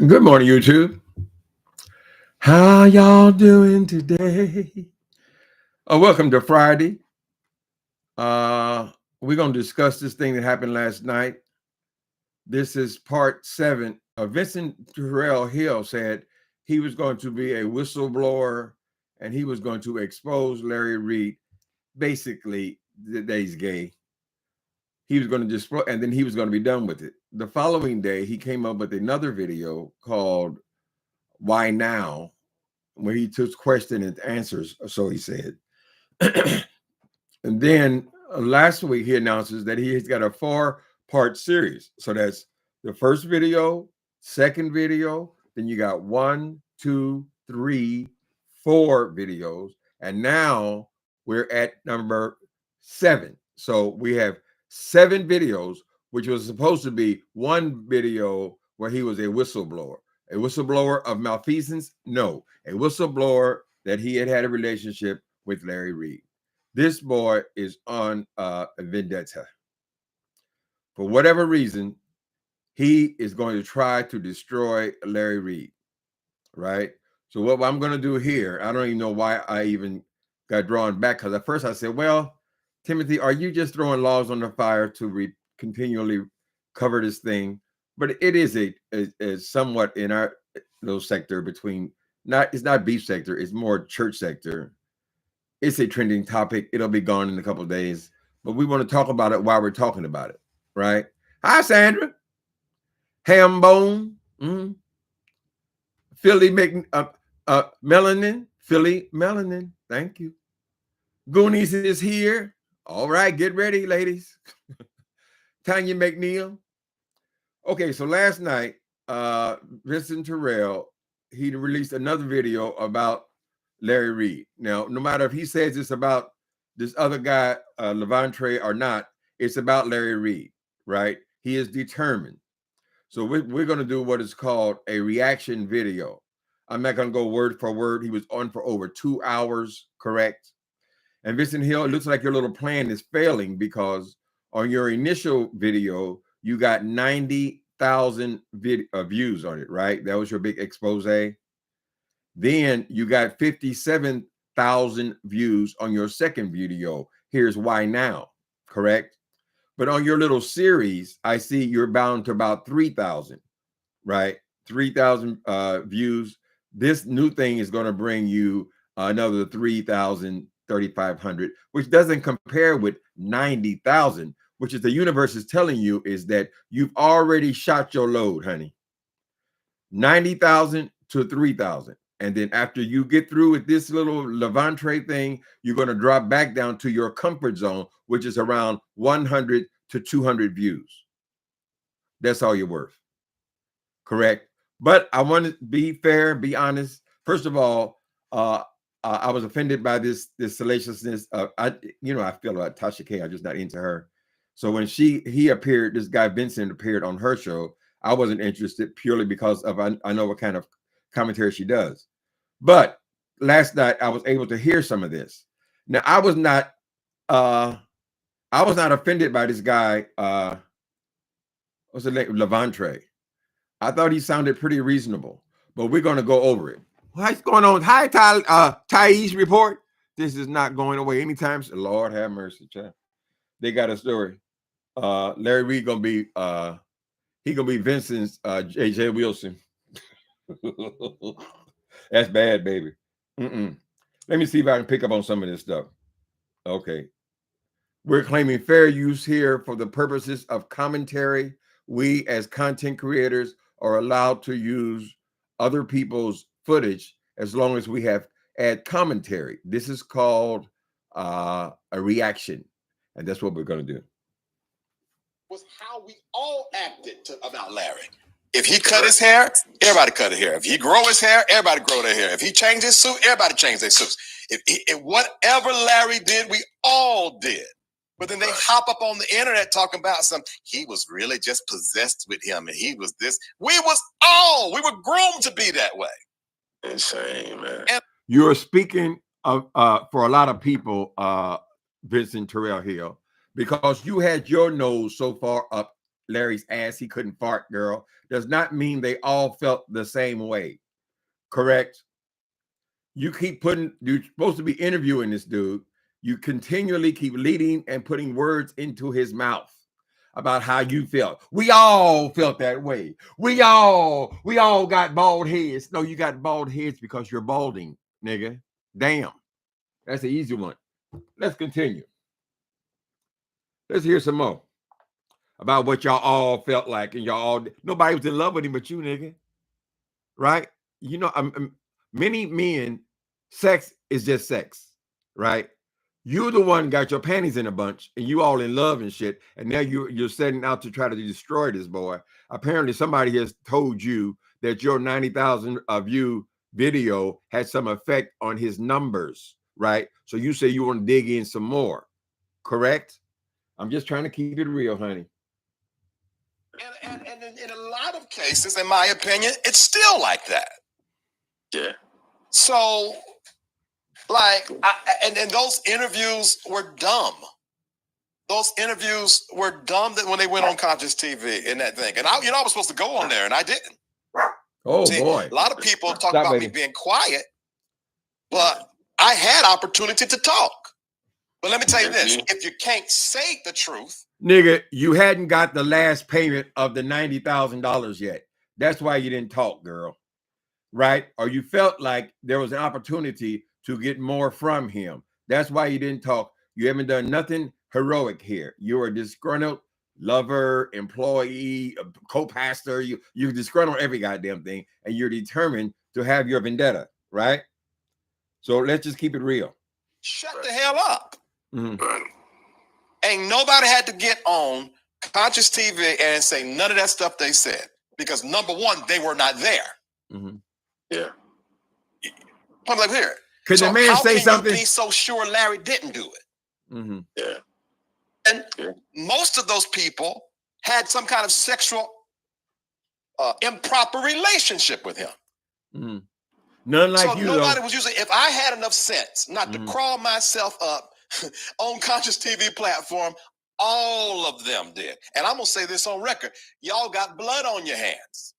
Good morning, YouTube. How y'all doing today? Welcome to Friday. We're going to discuss this thing that happened last night. This is part 7. Vincent Terrell Hill said he was going to be a whistleblower and he was going to expose Larry Reed, basically, that he's gay. He was going to display, and then he was going to be done with it. The following day, he came up with another video called Why Now? Where he took question and answers, so he said. And then last week he announces that he's got a 4-part series. So that's the first video, second video, then you got 1, 2, 3, 4 videos, and now we're at number 7. So we have 7 videos, which was supposed to be one video where he was a whistleblower. A whistleblower of malfeasance? No. A whistleblower that he had a relationship with Larry Reed. This boy is on a vendetta. For whatever reason, he is going to try to destroy Larry Reed, right? So what I'm going to do here, I don't even know why I even got drawn back, because at first I said, well, Timothy, are you just throwing logs on the fire to continually cover this thing? But it is a somewhat in our little sector between, it's not beef sector, it's more church sector. It's a trending topic. It'll be gone in a couple of days, but we want to talk about it while we're talking about it, right? Hi, Sandra. Hambone. Philly Melanin. Philly Melanin. Thank you. Goonies is here. All right, get ready, ladies. Tanya McNeil. Okay, so last night, Vincent Terrell, he released another video about Larry Reed. Now, no matter if he says it's about this other guy, LaVontraye, or not, it's about Larry Reed, right? He is determined. So we're going to do what is called a reaction video. I'm not going to go word for word. He was on for over 2 hours, correct? And Vincent Hill, it looks like your little plan is failing, because on your initial video, you got 90,000 views on it, right? That was your big expose. Then you got 57,000 views on your second video. Here's Why Now, correct? But on your little series, I see you're bound to about 3,000, right? 3,000 views. This new thing is going to bring you another 3,000, 3,500, which doesn't compare with 90,000, which is the universe is telling you is that you've already shot your load, honey. 90,000 to 3,000. And then after you get through with this little LaVontraye thing, you're going to drop back down to your comfort zone, which is around 100 to 200 views. That's all you're worth. Correct? But I want to be fair, be honest. First of all, I was offended by this salaciousness. I feel about Tasha K. I'm just not into her. So when he appeared, this guy Vincent appeared on her show, I wasn't interested purely because of I know what kind of commentary she does. But last night I was able to hear some of this. Now I was not offended by this guy. What's his name? LaVontraye. I thought he sounded pretty reasonable, but we're going to go over it. What's going on? Hi, Thais report. This is not going away anytime soon. Lord have mercy, child. They got a story. Larry Reed gonna be he gonna be Vincent's JJ Wilson. That's bad, baby. Let me see if I can pick up on some of this stuff. Okay. We're claiming fair use here for the purposes of commentary. We as content creators are allowed to use other people's footage as long as we have add commentary. This is called a reaction. And that's what we're going to do. Was how we all acted about Larry. If he cut his hair, everybody cut his hair. If he grow his hair, everybody grow their hair. If he changed his suit, everybody changed their suits. If whatever Larry did, we all did. But then they hop up on the internet talking about he was really just possessed with him and he was this. We were groomed to be that way. Insane, man. And you're speaking of for a lot of people, Vincent Terrell Hill, because you had your nose so far up Larry's ass, he couldn't fart, girl, does not mean they all felt the same way. Correct? You keep you're supposed to be interviewing this dude. You continually keep leading and putting words into his mouth about how you felt. We all felt that way. We all got bald heads. No, you got bald heads because you're balding, nigga. Damn. That's the easy one. Let's continue. Let's hear some more about what y'all all felt like, and y'all all, nobody was in love with him but you, nigga. Right? You know, many men, sex is just sex, right? You're the one got your panties in a bunch, and you all in love and shit, and now you're setting out to try to destroy this boy. Apparently, somebody has told you that your 90,000 view video had some effect on his numbers, right? So you say you want to dig in some more, correct? I'm just trying to keep it real, honey. And in a lot of cases, in my opinion, it's still like that. Yeah. So, like, and those interviews were dumb. Those interviews were dumb that when they went on Conscious TV and that thing. And I was supposed to go on there, and I didn't. Oh, see, boy. A lot of people talk about me being quiet, but I had opportunity to talk. But let me tell you this, if you can't say the truth. Nigga, you hadn't got the last payment of the $90,000 yet. That's why you didn't talk, girl. Right? Or you felt like there was an opportunity to get more from him. That's why you didn't talk. You haven't done nothing heroic here. You're a disgruntled lover, employee, co-pastor. You disgruntled every goddamn thing, and you're determined to have your vendetta, right? So let's just keep it real. Shut the hell up. Mm-hmm. Ain't nobody had to get on Conscious TV and say none of that stuff they said. Because number one, they were not there. Mm-hmm. Yeah. I'm like, here. Could the man say something? You be so sure Larry didn't do it? Mm-hmm. Yeah. And most of those people had some kind of sexual improper relationship with him. Mm-hmm. None like so you. Nobody though. was using. If I had enough sense not to crawl myself up on Conscious TV platform, all of them did. And I'm gonna say this on record: y'all got blood on your hands.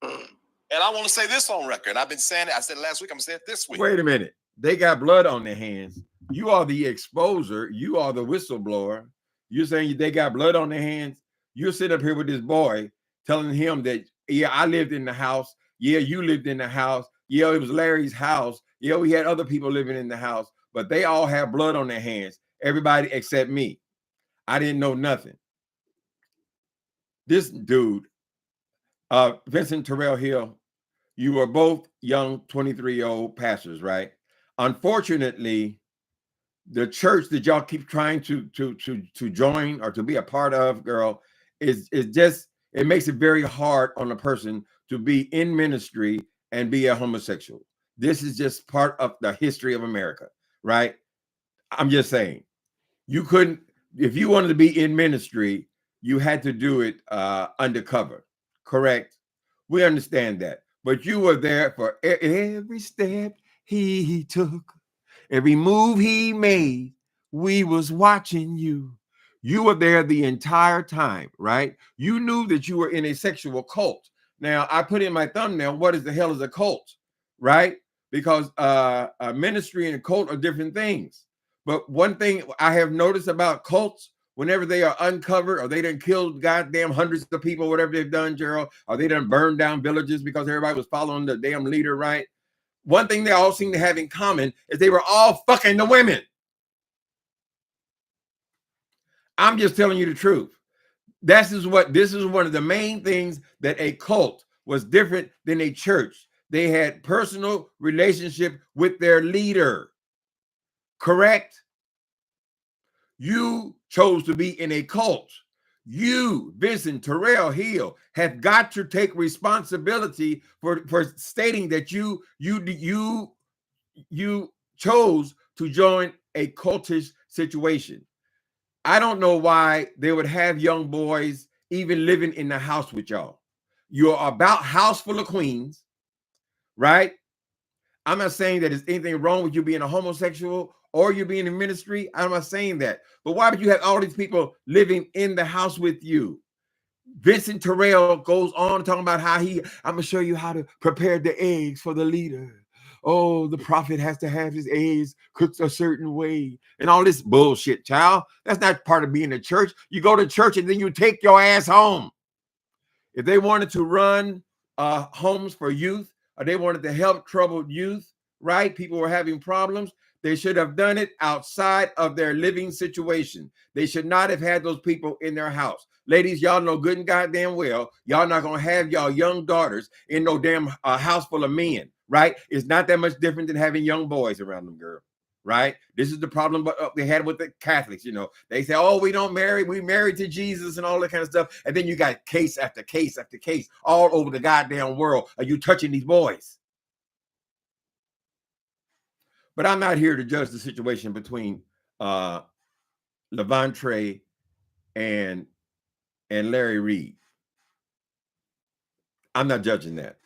And I want to say this on record. I've been saying it. I said it last week. I'm gonna say it this week. Wait a minute. They got blood on their hands. You are the exposer. You are the whistleblower. You're saying they got blood on their hands. You're sitting up here with this boy telling him that, yeah, I lived in the house. Yeah, you lived in the house. Yeah, it was Larry's house. Yeah, we had other people living in the house, but they all have blood on their hands. Everybody except me. I didn't know nothing. This dude, Vincent Terrell Hill, you were both young 23-year-old pastors, right? Unfortunately, the church that y'all keep trying to join or to be a part of, girl, is just, it makes it very hard on a person to be in ministry and be a homosexual. This is just part of the history of America, right? I'm just saying, you couldn't, if you wanted to be in ministry, you had to do it undercover, correct? We understand that. But you were there for every step he took, every move he made. We was watching you. You were there the entire time, right? You knew that you were in a sexual cult. Now, I put in my thumbnail, what is the hell is a cult, right? Because a ministry and a cult are different things. But one thing I have noticed about cults, whenever they are uncovered or they done killed goddamn hundreds of people, whatever they've done, Gerald, or they done burned down villages because everybody was following the damn leader, right? One thing they all seem to have in common is they were all fucking the women. I'm just telling you the truth. This is one of the main things that a cult was different than a church. They had personal relationship with their leader. Correct? You chose to be in a cult. You, Vincent Terrell Hill, have got to take responsibility for stating that you chose to join a cultish situation. I don't know why they would have young boys even living in the house with y'all. You're about house full of queens, right? I'm not saying that there's anything wrong with you being a homosexual or you being in ministry. I'm not saying that. But why would you have all these people living in the house with you? Vincent Terrell goes on talking about how I'm going to show you how to prepare the eggs for the leader. Oh, the prophet has to have his eggs cooked a certain way and all this bullshit, child. That's not part of being a church. You go to church and then you take your ass home. If they wanted to run homes for youth, or they wanted to help troubled youth, right? People were having problems. They should have done it outside of their living situation. They should not have had those people in their house. Ladies, y'all know good and goddamn well, y'all not going to have y'all young daughters in no damn house full of men, right? It's not that much different than having young boys around them, girl, right? This is the problem they had with the Catholics, you know. They say, oh, we don't marry, we married to Jesus and all that kind of stuff. And then you got case after case after case all over the goddamn world. Are you touching these boys? But I'm not here to judge the situation between LaVontraye and Larry Reed. I'm not judging that.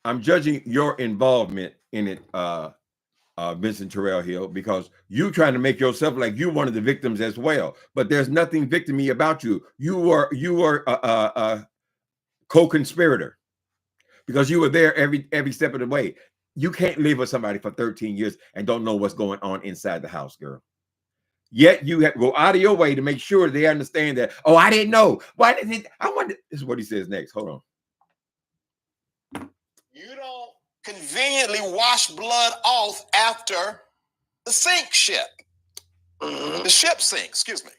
I'm judging your involvement in it, Vincent Terrell Hill, because you trying to make yourself like you one of the victims as well. But there's nothing victim-y about you. You were a co-conspirator because you were there every step of the way. You can't live with somebody for 13 years and don't know what's going on inside the house, girl. Yet you have to go out of your way to make sure they understand that, oh, I didn't know. Why did it? I wonder. This is what he says next. Hold on. You don't conveniently wash blood off after the sink ship. The ship sink, excuse me.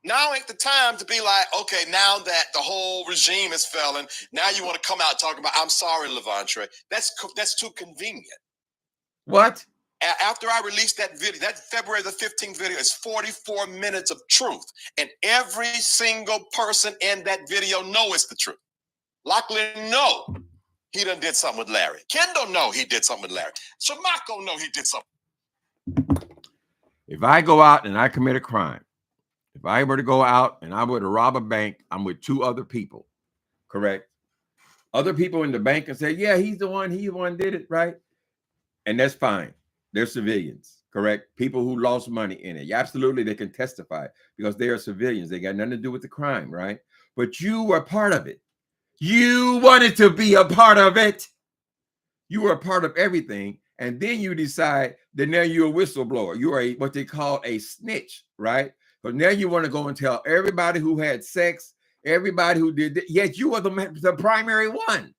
Now ain't the time to be like, okay, now that the whole regime is failing, now you want to come out talking about, I'm sorry, LaVontraye. That's too convenient. What? After I released that video, that February the 15th video is 44 minutes of truth. And every single person in that video knows it's the truth. Lachlan know he done did something with Larry. Kendall know he did something with Larry. Shamako know he did something. If I go out and I commit a crime, if I were to go out and I were to rob a bank, I'm with two other people, correct? Other people in the bank can say, yeah, he the one did it, right? And that's fine. They're civilians, correct? People who lost money in it. Yeah, absolutely, they can testify because they are civilians. They got nothing to do with the crime, right? But you were part of it. You wanted to be a part of it. You were a part of everything. And then you decide that now you're a whistleblower. You are what they call a snitch, right? But now you want to go and tell everybody who had sex, everybody who did it. Yet you were the primary one.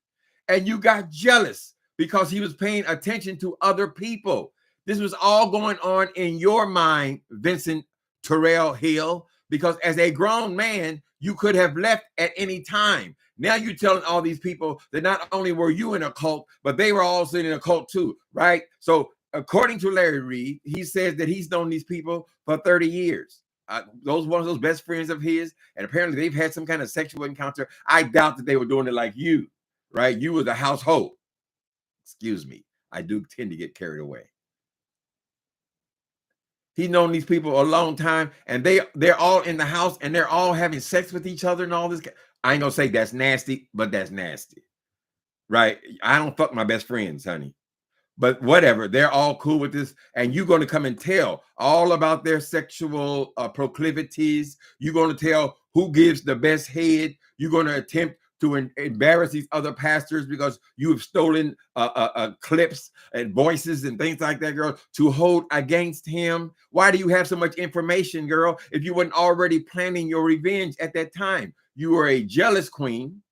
And you got jealous because he was paying attention to other people. This was all going on in your mind, Vincent Terrell Hill, because as a grown man, you could have left at any time. Now you're telling all these people that not only were you in a cult, but they were also in a cult too, right? So according to Larry Reed, he says that he's known these people for 30 years. Those one of those best friends of his, and apparently they've had some kind of sexual encounter. I doubt that they were doing it like you, right? You were the household. Excuse me. I do tend to get carried away. He's known these people a long time, and they're all in the house, and they're all having sex with each other and all this. I ain't gonna say that's nasty, but that's nasty, right? I don't fuck my best friends, honey. But whatever, they're all cool with this, and you're going to come and tell all about their sexual proclivities. You're going to tell who gives the best head. You're going to attempt to embarrass these other pastors because you have stolen clips and voices and things like that, girl, to hold against him. Why do you have so much information, girl, if you weren't already planning your revenge at that time? You were a jealous queen,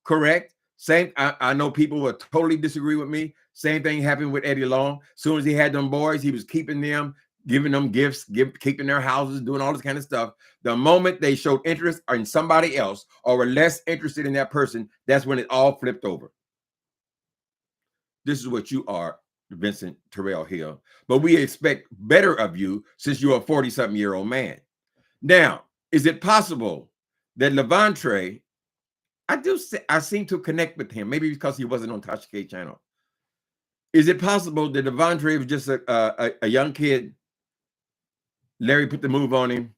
correct? Same. I know people will totally disagree with me. Same thing happened with Eddie Long. As soon as he had them boys, he was keeping them, giving them gifts, keeping their houses, doing all this kind of stuff. The moment they showed interest in somebody else or were less interested in that person, that's when it all flipped over. This is what you are, Vincent Terrell Hill. But we expect better of you since you're a 40-something-year-old man. Now, is it possible that LaVontraye, I seem to connect with him, maybe because he wasn't on Tasha K channel. Is it possible that LaVontraye was just a young kid? Larry put the move on him,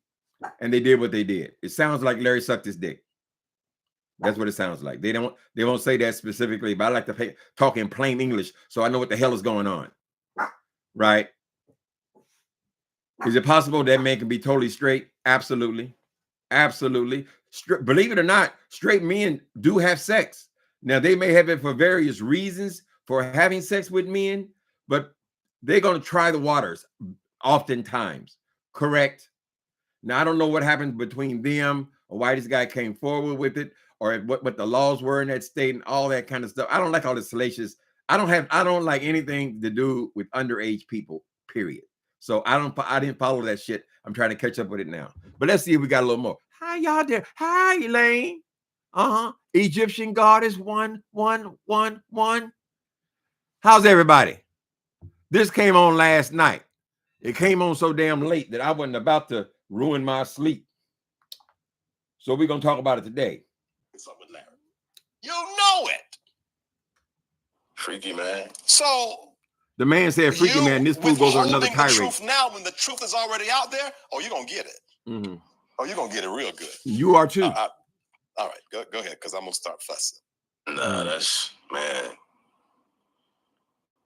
and they did what they did. It sounds like Larry sucked his dick. That's what it sounds like. They won't say that specifically, but I like to talk in plain English so I know what the hell is going on. Right? Is it possible that man can be totally straight? Absolutely. Absolutely. Believe it or not, straight men do have sex. Now, they may have it for various reasons for having sex with men, but they're going to try the waters oftentimes. Correct? Now, I don't know what happened between them or why this guy came forward with it or what the laws were in that state and all that kind of stuff. I don't like all this salacious. I don't like anything to do with underage people, period. So I didn't follow that shit. I'm trying to catch up with it now. But let's see if we got a little more. Hi, y'all there. Hi, Elaine. Egyptian goddess 111. How's everybody? This came on last night. It came on so damn late that I wasn't about to ruin my sleep. So we're gonna talk about it today. What's up with Larry? You know it. Freaky man. So the man said, "Freaky man, this fool goes on another tirade." The truth now, when the truth is already out there, you're gonna get it. Mm-hmm. You're gonna get it real good. You are too. All right, go ahead, because I'm gonna start fussing. Nah, that's man.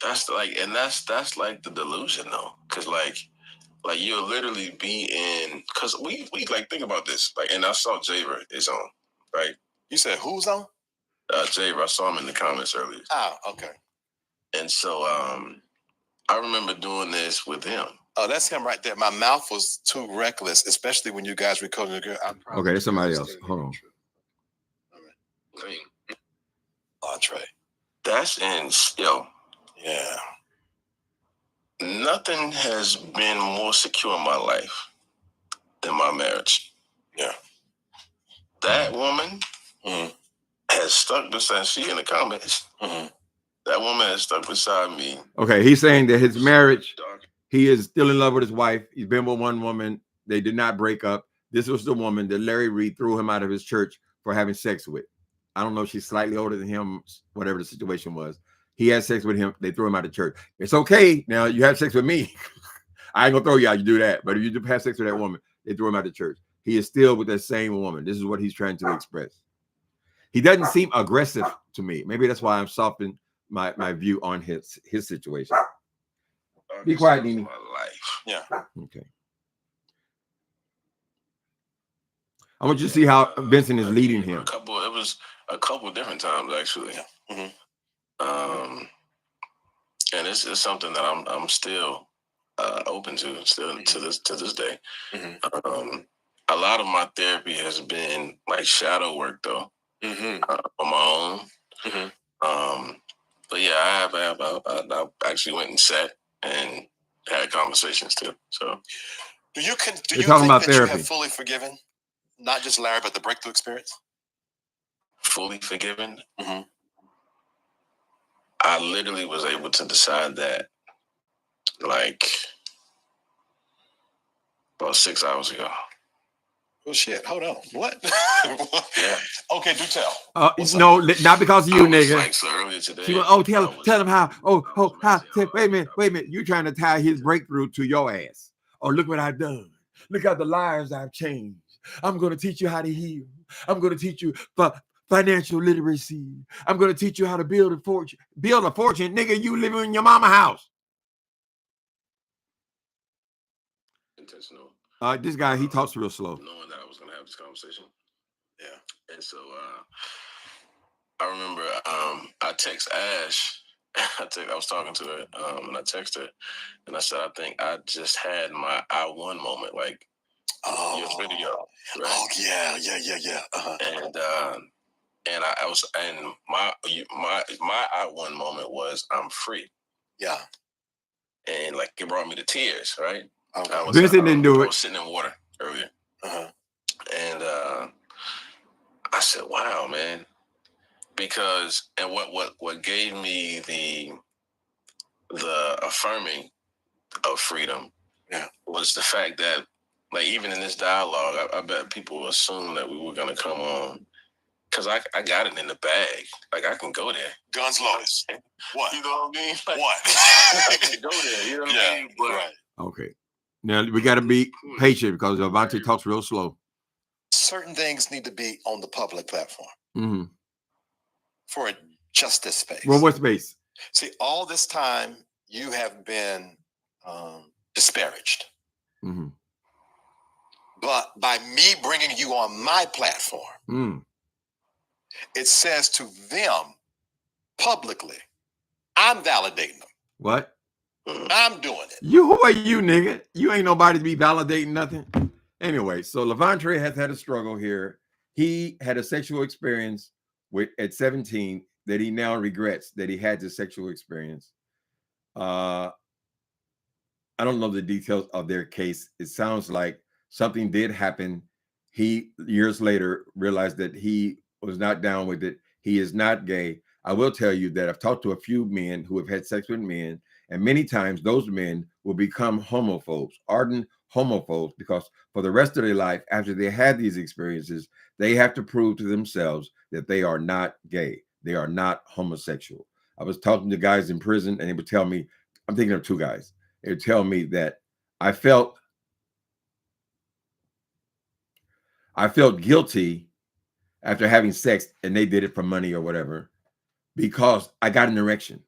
That's like, and that's like the delusion though, because like you'll literally be in. Because we like think about this, like, and I saw Javer is on, right? You said who's on? Javer. I saw him in the comments earlier. Oh, okay. And so I remember doing this with him. Oh, that's him right there. My mouth was too reckless, especially when you guys recording the girl. Okay, there's somebody else. Hold on. I mean, LaVontraye. That's in yo. Yeah. Nothing has been more secure in my life than my marriage. Yeah. That woman has stuck beside. She in the comments. That woman has stuck beside me. Okay, he's saying that his marriage, he is still in love with his wife. He's been with one woman. They did not break up. This was the woman that Larry Reed threw him out of his church for having sex with. I don't know if she's slightly older than him, whatever the situation was. He had sex with him. They threw him out of church. It's okay. Now you have sex with me. I ain't gonna throw you out. You do that. But if you do have sex with that woman, they threw him out of church. He is still with that same woman. This is what he's trying to express. He doesn't seem aggressive to me. Maybe that's why I'm softening my view on his situation. Be quiet, Nene. My life. Yeah. Okay. I want you to see how Vincent is leading him. It was a couple different times actually. Yeah. And it's something that I'm still open to, still to this day. A lot of my therapy has been like shadow work though, on my own. But yeah, I actually went and sat and had conversations too. So, do you think about that therapy. You have fully forgiven, not just Larry, but the breakthrough experience? Fully forgiven. I literally was able to decide that, like, about 6 hours ago. Oh shit! Hold on. What? Yeah. Okay, do tell. No, not because of you, nigga. Like, so earlier today. She went, tell him how. Wait a minute. You trying to tie his breakthrough to your ass? Oh, look what I've done. Look at the lives I've changed. I'm going to teach you how to heal. I'm going to teach you financial literacy. I'm going to teach you how to build a fortune. Build a fortune, nigga. You living in your mama house. Intentional. This guy, he talks real slow. Knowing that I was going to have this conversation. Yeah. And so I remember I text Ash. I was talking to her and I texted her and I said, I think I just had my I won moment, like your video. Right? Oh yeah. And I was, and my I won moment was I'm free. Yeah. And like it brought me to tears, right? Vincent didn't do it. I was sitting in water earlier. And I said, wow, man. Because, and what gave me the affirming of freedom was the fact that, like, even in this dialogue, I bet people assumed that we were going to come on because I got it in the bag. Like, I can go there. Guns loaded. What? You know what I mean? Like, what? I can go there. You know what I mean? But, right. Okay. Now, we got to be patient because LaVontraye talks real slow. Certain things need to be on the public platform for a justice space. Well, what space? See, all this time you have been disparaged. But by me bringing you on my platform, it says to them publicly, I'm validating them. What? I'm doing it. Who are you, nigga? You ain't nobody to be validating nothing. Anyway, so LaVontraye has had a struggle here. He had a sexual experience at 17 that he now regrets that he had this sexual experience. I don't know the details of their case. It sounds like something did happen. He, years later, realized that he was not down with it. He is not gay. I will tell you that I've talked to a few men who have had sex with men, and many times those men will become homophobes, ardent homophobes, because for the rest of their life, after they had these experiences, they have to prove to themselves that they are not gay. They are not homosexual. I was talking to guys in prison, and they would tell me, I'm thinking of two guys. They would tell me that I felt guilty after having sex, and they did it for money or whatever, because I got an erection,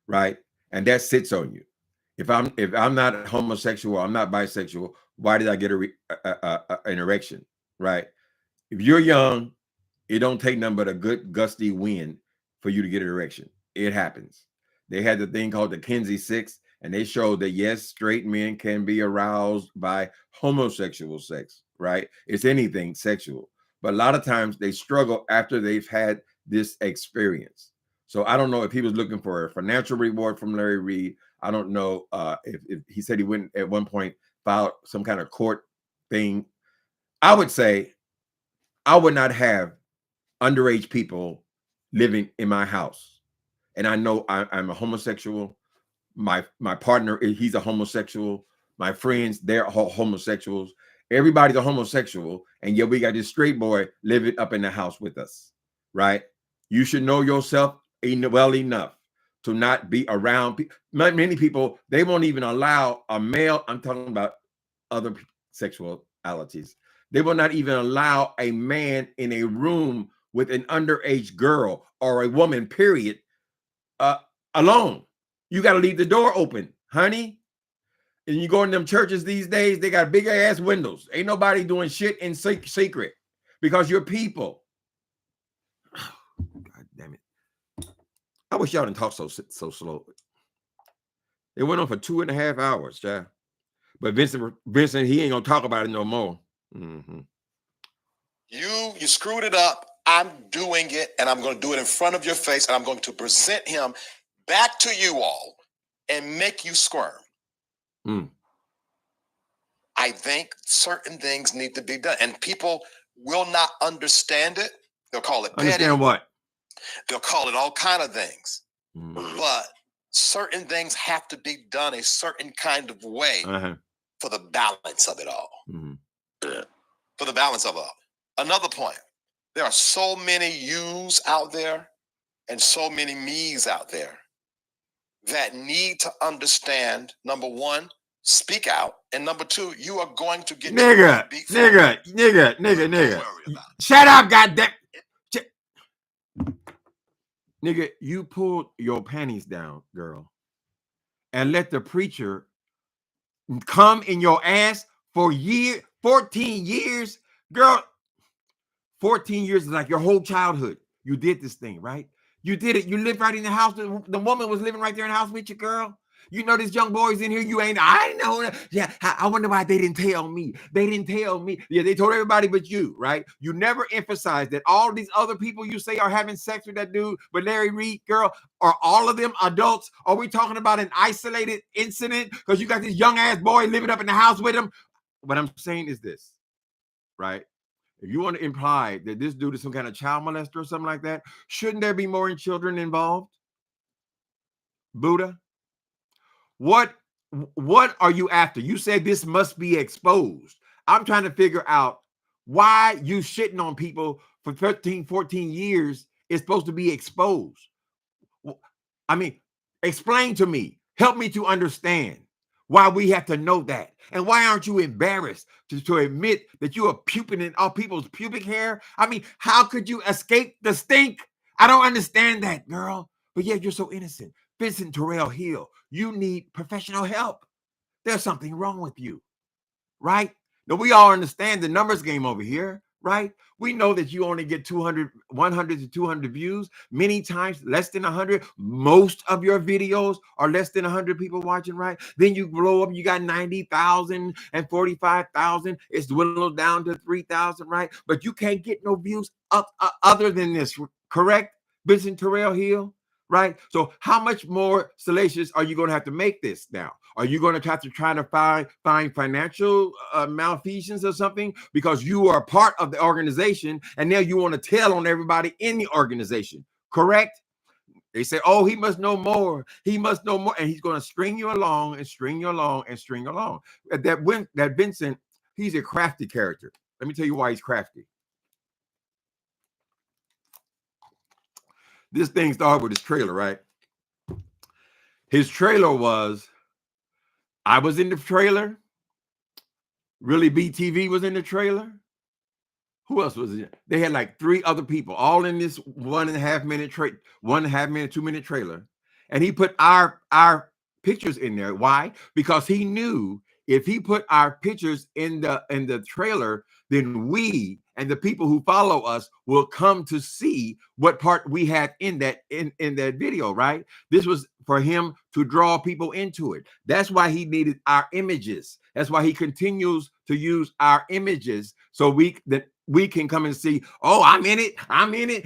right? And that sits on you. If I'm not homosexual, I'm not bisexual, why did I get an erection, right? If you're young, it don't take nothing but a good gusty wind for you to get an erection. It happens. They had the thing called the Kinsey 6, and they showed that yes, straight men can be aroused by homosexual sex, right? It's anything sexual. But a lot of times they struggle after they've had this experience. So I don't know if he was looking for a financial reward from Larry Reed. I don't know if he said he went at one point filed some kind of court thing. I would say I would not have underage people living in my house. And I know I'm a homosexual. My partner, he's a homosexual. My friends, they're homosexuals. Everybody's a homosexual. And yet we got this straight boy living up in the house with us, right? You should know yourself well enough to not be around people. Many people, they won't even allow a male, I'm talking about other sexualities. They will not even allow a man in a room with an underage girl or a woman, period, alone. You got to leave the door open, honey. And you go in them churches these days, they got big ass windows. Ain't nobody doing shit in secret because you're people. God damn it. I wish y'all didn't talk so slow. It went on for 2.5 hours, child. But Vincent, he ain't gonna talk about it no more. You screwed it up. I'm doing it, and I'm going to do it in front of your face, and I'm going to present him back to you all and make you squirm. I think certain things need to be done, and people will not understand it. They'll call it petty. Understand what? They'll call it all kind of things. But certain things have to be done a certain kind of way for the balance of it all. For the balance of it all. Another point. There are so many yous out there and so many me's out there that need to understand, number one, speak out, and number two, you are going to get nigga. Shut up, goddamn. Nigga, you pulled your panties down, girl, and let the preacher come in your ass for 14 years, girl. 14 years is like your whole childhood. You did this thing, right? You did it. You lived right in the house. The woman was living right there in the house with you, girl. You know this young boy's in here. I know. Yeah, I wonder why they didn't tell me. They didn't tell me. Yeah, they told everybody but you, right? You never emphasize that all these other people you say are having sex with that dude, but Larry Reed, girl, are all of them adults? Are we talking about an isolated incident? Because you got this young ass boy living up in the house with him. What I'm saying is this, right? If you want to imply that this dude is some kind of child molester or something like that, shouldn't there be more children involved? Buddha? What are you after? You said this must be exposed. I'm trying to figure out why you shitting on people for 13, 14 years is supposed to be exposed. I mean, explain to me. Help me to understand why we have to know that. And why aren't you embarrassed to admit that you are puking in all people's pubic hair? I mean, how could you escape the stink? I don't understand that, girl. But yet you're so innocent. Vincent Terrell Hill, you need professional help. There's something wrong with you, right? Now, we all understand the numbers game over here, right? We know that you only get 200, 100 to 200 views, many times less than 100. Most of your videos are less than 100 people watching, right? Then you blow up, you got 90,000 and 45,000. It's dwindled down to 3,000, right? But you can't get no views up other than this, correct? Vincent Terrell Hill, right? So how much more salacious are you going to have to make this now? Are you going to have to try to find financial malfeasance or something because you are part of the organization and now you want to tell on everybody in the organization, correct? They say, oh, he must know more. He must know more. And he's going to string you along and string you along and string you along. That Vincent, he's a crafty character. Let me tell you why he's crafty. This thing started with his trailer, right? His trailer was, I was in the trailer. Really, BTV was in the trailer. Who else was in? They had like 3 other people, all in this 1.5 minute 1.5 minute, 2 minute trailer. And he put our pictures in there. Why? Because he knew if he put our pictures in the trailer, then we and the people who follow us will come to see what part we had in that video, right? This was for him to draw people into it. That's why he needed our images. That's why he continues to use our images so we can come and see, oh, I'm in it, I'm in it,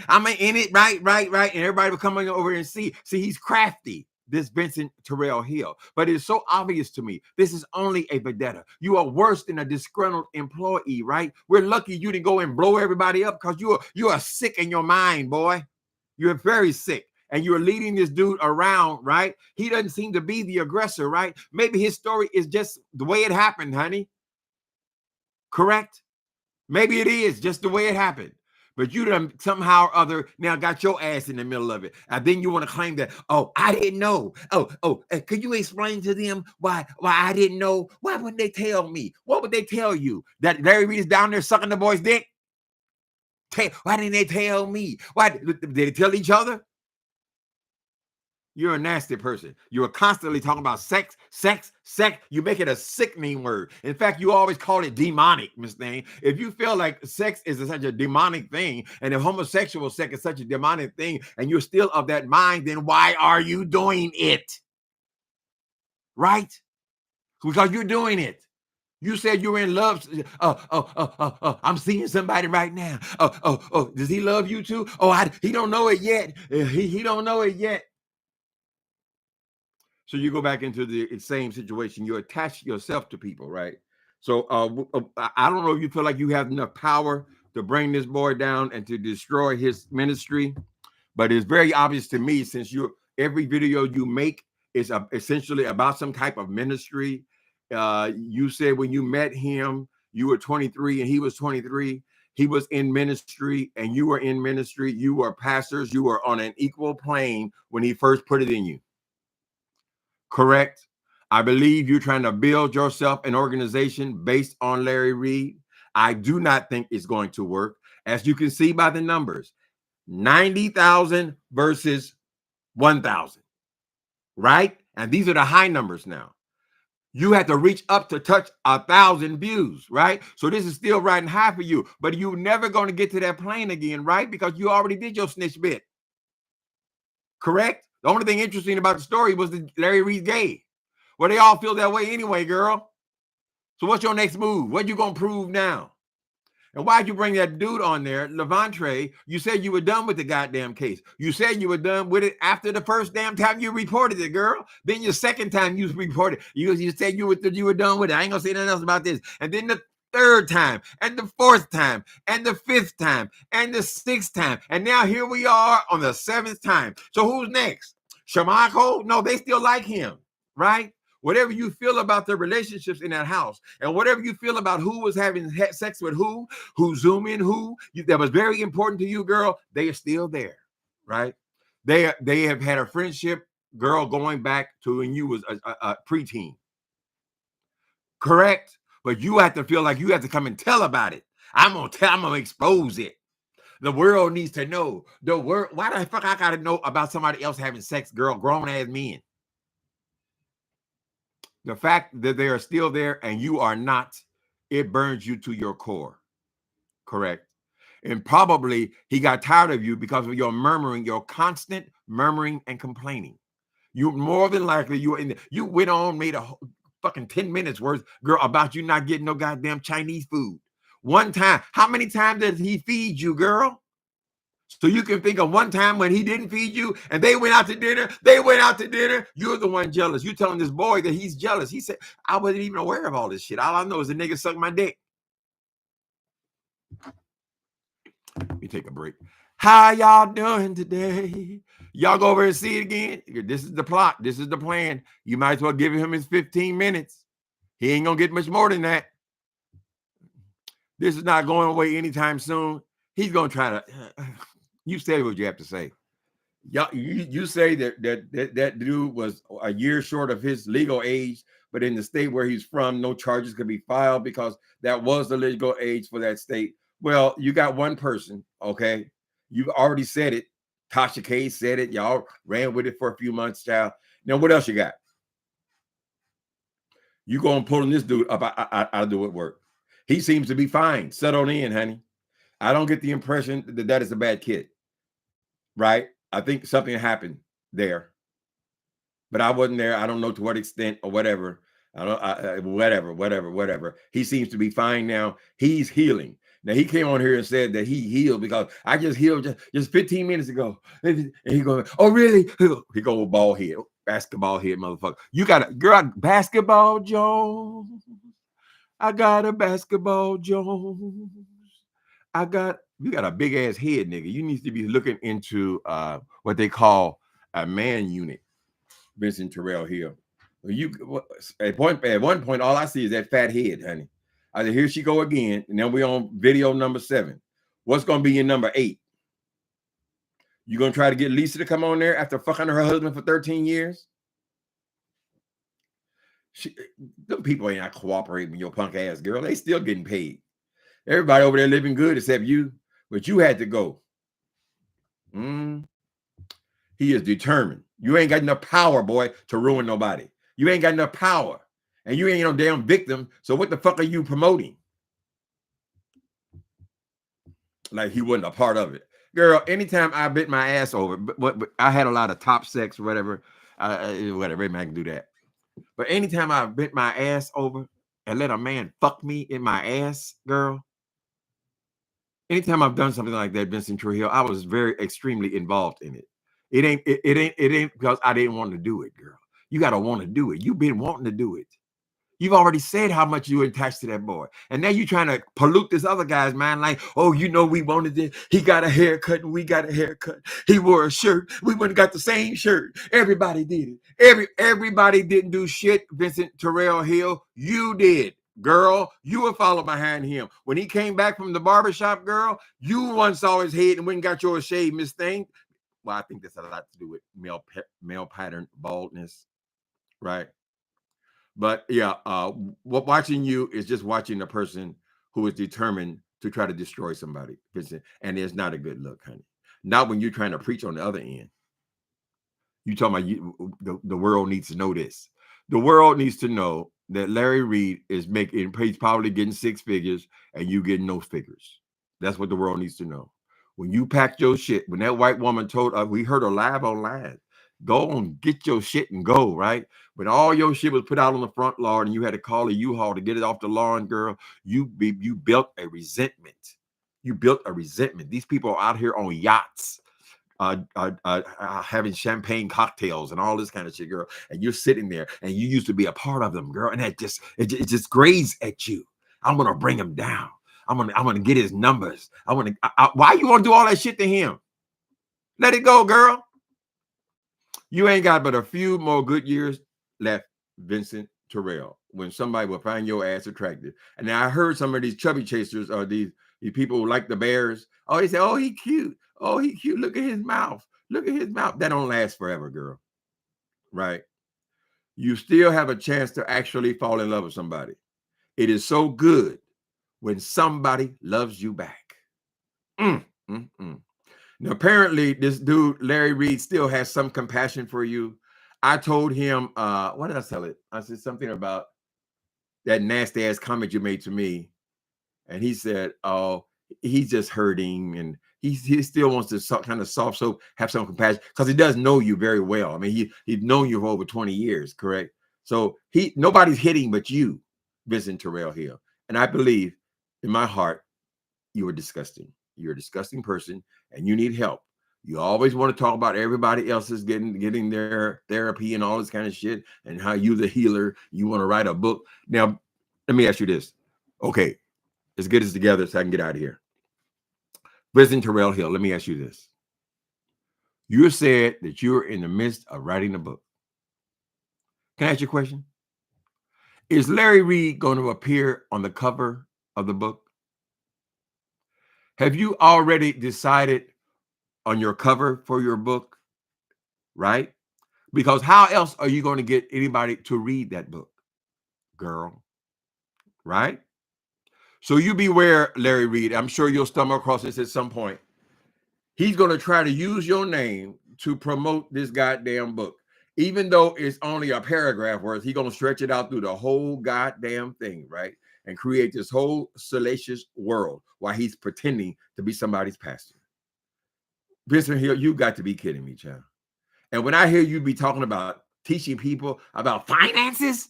right. And everybody will come over and see he's crafty, this Vincent Terrell Hill. But it's so obvious to me, this is only a vendetta. You are worse than a disgruntled employee, right? We're lucky you didn't go and blow everybody up because you are sick in your mind, boy. You're very sick. And you're leading this dude around, right? He doesn't seem to be the aggressor, right? Maybe his story is just the way it happened, honey. Correct? Maybe it is just the way it happened. But you done somehow or other now got your ass in the middle of it. And then you want to claim that, oh, I didn't know. Could you explain to them why I didn't know? Why would they tell me? What would they tell you? That Larry Reed is down there sucking the boy's dick? Why didn't they tell me? Why did they tell each other? You're a nasty person. You're constantly talking about sex. You make it a sickening word. In fact, you always call it demonic, Miss Thing. If you feel like sex is such a demonic thing, and if homosexual sex is such a demonic thing, and you're still of that mind, then why are you doing it? Right? Because you're doing it. You said you were in love. I'm seeing somebody right now. Does he love you too? He don't know it yet. He don't know it yet. So you go back into the same situation. You attach yourself to people, right? So I don't know if you feel like you have enough power to bring this boy down and to destroy his ministry, but it's very obvious to me since every video you make is essentially about some type of ministry. You said when you met him, you were 23 and he was 23. He was in ministry and you were in ministry. You were pastors. You were on an equal plane when he first put it in you. Correct? I believe you're trying to build yourself an organization based on Larry Reed. I do not think it's going to work. As you can see by the numbers, 90,000 versus 1,000, right? And these are the high numbers now. You have to reach up to touch 1,000 views, right? So this is still riding high for you, but you're never going to get to that plane again, right? Because you already did your snitch bit. Correct? The only thing interesting about the story was that Larry Reed's gay. Well, they all feel that way anyway, girl. So what's your next move? What you going to prove now? And why'd you bring that dude on there, LaVontraye? You said you were done with the goddamn case. You said you were done with it after the first damn time you reported it, girl. Then your second time you reported, you said you were done with it. I ain't gonna say nothing else about this. And then the third time, and the fourth time, and the fifth time, and the sixth time. And now here we are on the 7th time. So who's next? Shamako? No, they still like him, right? Whatever you feel about the relationships in that house, and whatever you feel about who was having sex with who zooming that was very important to you, girl, they are still there, right? They have had a friendship, girl, going back to when you was a preteen. Correct? But you have to feel like you have to come and tell about it. I'm gonna expose it. The world needs to know. Why the fuck I gotta know about somebody else having sex, girl, grown ass men? The fact that they are still there and you are not it burns you to your core. Correct. And probably he got tired of you because of your murmuring, your constant murmuring and complaining. You more than likely you went on, made a fucking 10 minutes worth, girl, about you not getting no goddamn Chinese food. One time. How many times did he feed you, girl? So you can think of one time when he didn't feed you and they went out to dinner. You're the one jealous. You telling this boy that he's jealous. He said, I wasn't even aware of all this shit. All I know is the nigga sucked my dick. Let me take a break. How y'all doing today? Y'all go over and see it again. This is the plot. This is the plan. You might as well give him his 15 minutes. He ain't gonna get much more than that. This is not going away anytime soon. He's gonna try to. You say what you have to say. You say that dude was a year short of his legal age, but in the state where he's from, no charges could be filed because that was the legal age for that state. Well, you got one person, okay? You've already said it. Tasha K said it. Y'all ran with it for a few months, child. Now, what else you got? You going pulling this dude up out of the woodwork. He seems to be fine. Settle in, honey. I don't get the impression that is a bad kid, right? I think something happened there, but I wasn't there. I don't know to what extent or whatever. Whatever. He seems to be fine now. He's healing. Now, he came on here and said that he healed because I just healed just 15 minutes ago. And he goes, oh, really? He go ball head, basketball head, motherfucker. You got a girl, basketball Jones. I got a basketball Jones. You got a big ass head, nigga. You need to be looking into what they call a man unit. Vincent Terrell Hill. At one point, all I see is that fat head, honey. I said, here she go again. And then we're on video number 7. What's going to be in number 8? You going to try to get Lisa to come on there after fucking her husband for 13 years? Them people ain't not cooperating with your punk ass girl. They still getting paid. Everybody over there living good except you. But you had to go. He is determined. You ain't got enough power, boy, to ruin nobody. You ain't got enough power. And you ain't no damn victim. So what the fuck are you promoting? Like he wasn't a part of it. Girl, anytime I bit my ass over, but I had a lot of top sex or whatever. Whatever, maybe I can do that. But anytime I bit my ass over and let a man fuck me in my ass, girl. Anytime I've done something like that, Vincent Trujillo, I was very extremely involved in it. It ain't because I didn't want to do it, girl. You got to want to do it. You've been wanting to do it. You've already said how much you attached to that boy. And now you're trying to pollute this other guy's mind like, oh, you know, we wanted it. He got a haircut and we got a haircut. He wore a shirt. We wouldn't got the same shirt. Everybody did it. Everybody didn't do shit, Vincent Terrell Hill. You did. Girl, you were followed behind him. When he came back from the barbershop, girl, you once saw his head and went and got yours shaved, Miss Thing. Well, I think that's a lot to do with male pattern baldness, right? But yeah, watching you is just watching a person who is determined to try to destroy somebody, and it's not a good look, honey. Not when you're trying to preach on the other end. You talking about the world needs to know this. The world needs to know that Larry Reed is he's probably getting 6 figures and you getting no figures. That's what the world needs to know. When you packed your shit, when that white woman told us, we heard her live online, go on, get your shit and go, right? When all your shit was put out on the front lawn and you had to call a U-Haul to get it off the lawn, girl, you built a resentment. You built a resentment. These people are out here on yachts, having champagne cocktails and all this kind of shit, girl. And you're sitting there and you used to be a part of them, girl. And it just graze at you. I'm going to bring him down. I'm gonna get his numbers. Why you want to do all that shit to him? Let it go, girl. You ain't got but a few more good years left, Vincent Terrell, when somebody will find your ass attractive. And now I heard some of these chubby chasers or these people who like the bears. Oh, they say, oh, he cute. Oh, he cute. Look at his mouth. Look at his mouth. That don't last forever, girl. Right? You still have a chance to actually fall in love with somebody. It is so good when somebody loves you back. Now, apparently, this dude, Larry Reed, still has some compassion for you. I told him, what did I tell it? I said something about that nasty ass comment you made to me. And he said, oh, he's just hurting. And he still wants to kind of soft soap, have some compassion, because he does know you very well. I mean, he's known you for over 20 years, correct? So nobody's hitting but you, Vincent Terrell Hill. And I believe in my heart, you are disgusting. You're a disgusting person and you need help. You always want to talk about everybody else is getting their therapy and all this kind of shit, and how you, the healer, you want to write a book. Now, let me ask you this. Okay, let's get this together so I can get out of here. Vincent Terrell Hill, let me ask you this. You said that you're in the midst of writing a book. Can I ask you a question? Is Larry Reed going to appear on the cover of the book? Have you already decided on your cover for your book? Right? Because how else are you going to get anybody to read that book, girl? Right? So you beware, Larry Reed. I'm sure you'll stumble across this at some point. He's going to try to use your name to promote this goddamn book. Even though it's only a paragraph worth, he's going to stretch it out through the whole goddamn thing, right? And create this whole salacious world while he's pretending to be somebody's pastor. Vincent Hill, you got to be kidding me, child. And when I hear you be talking about teaching people about finances,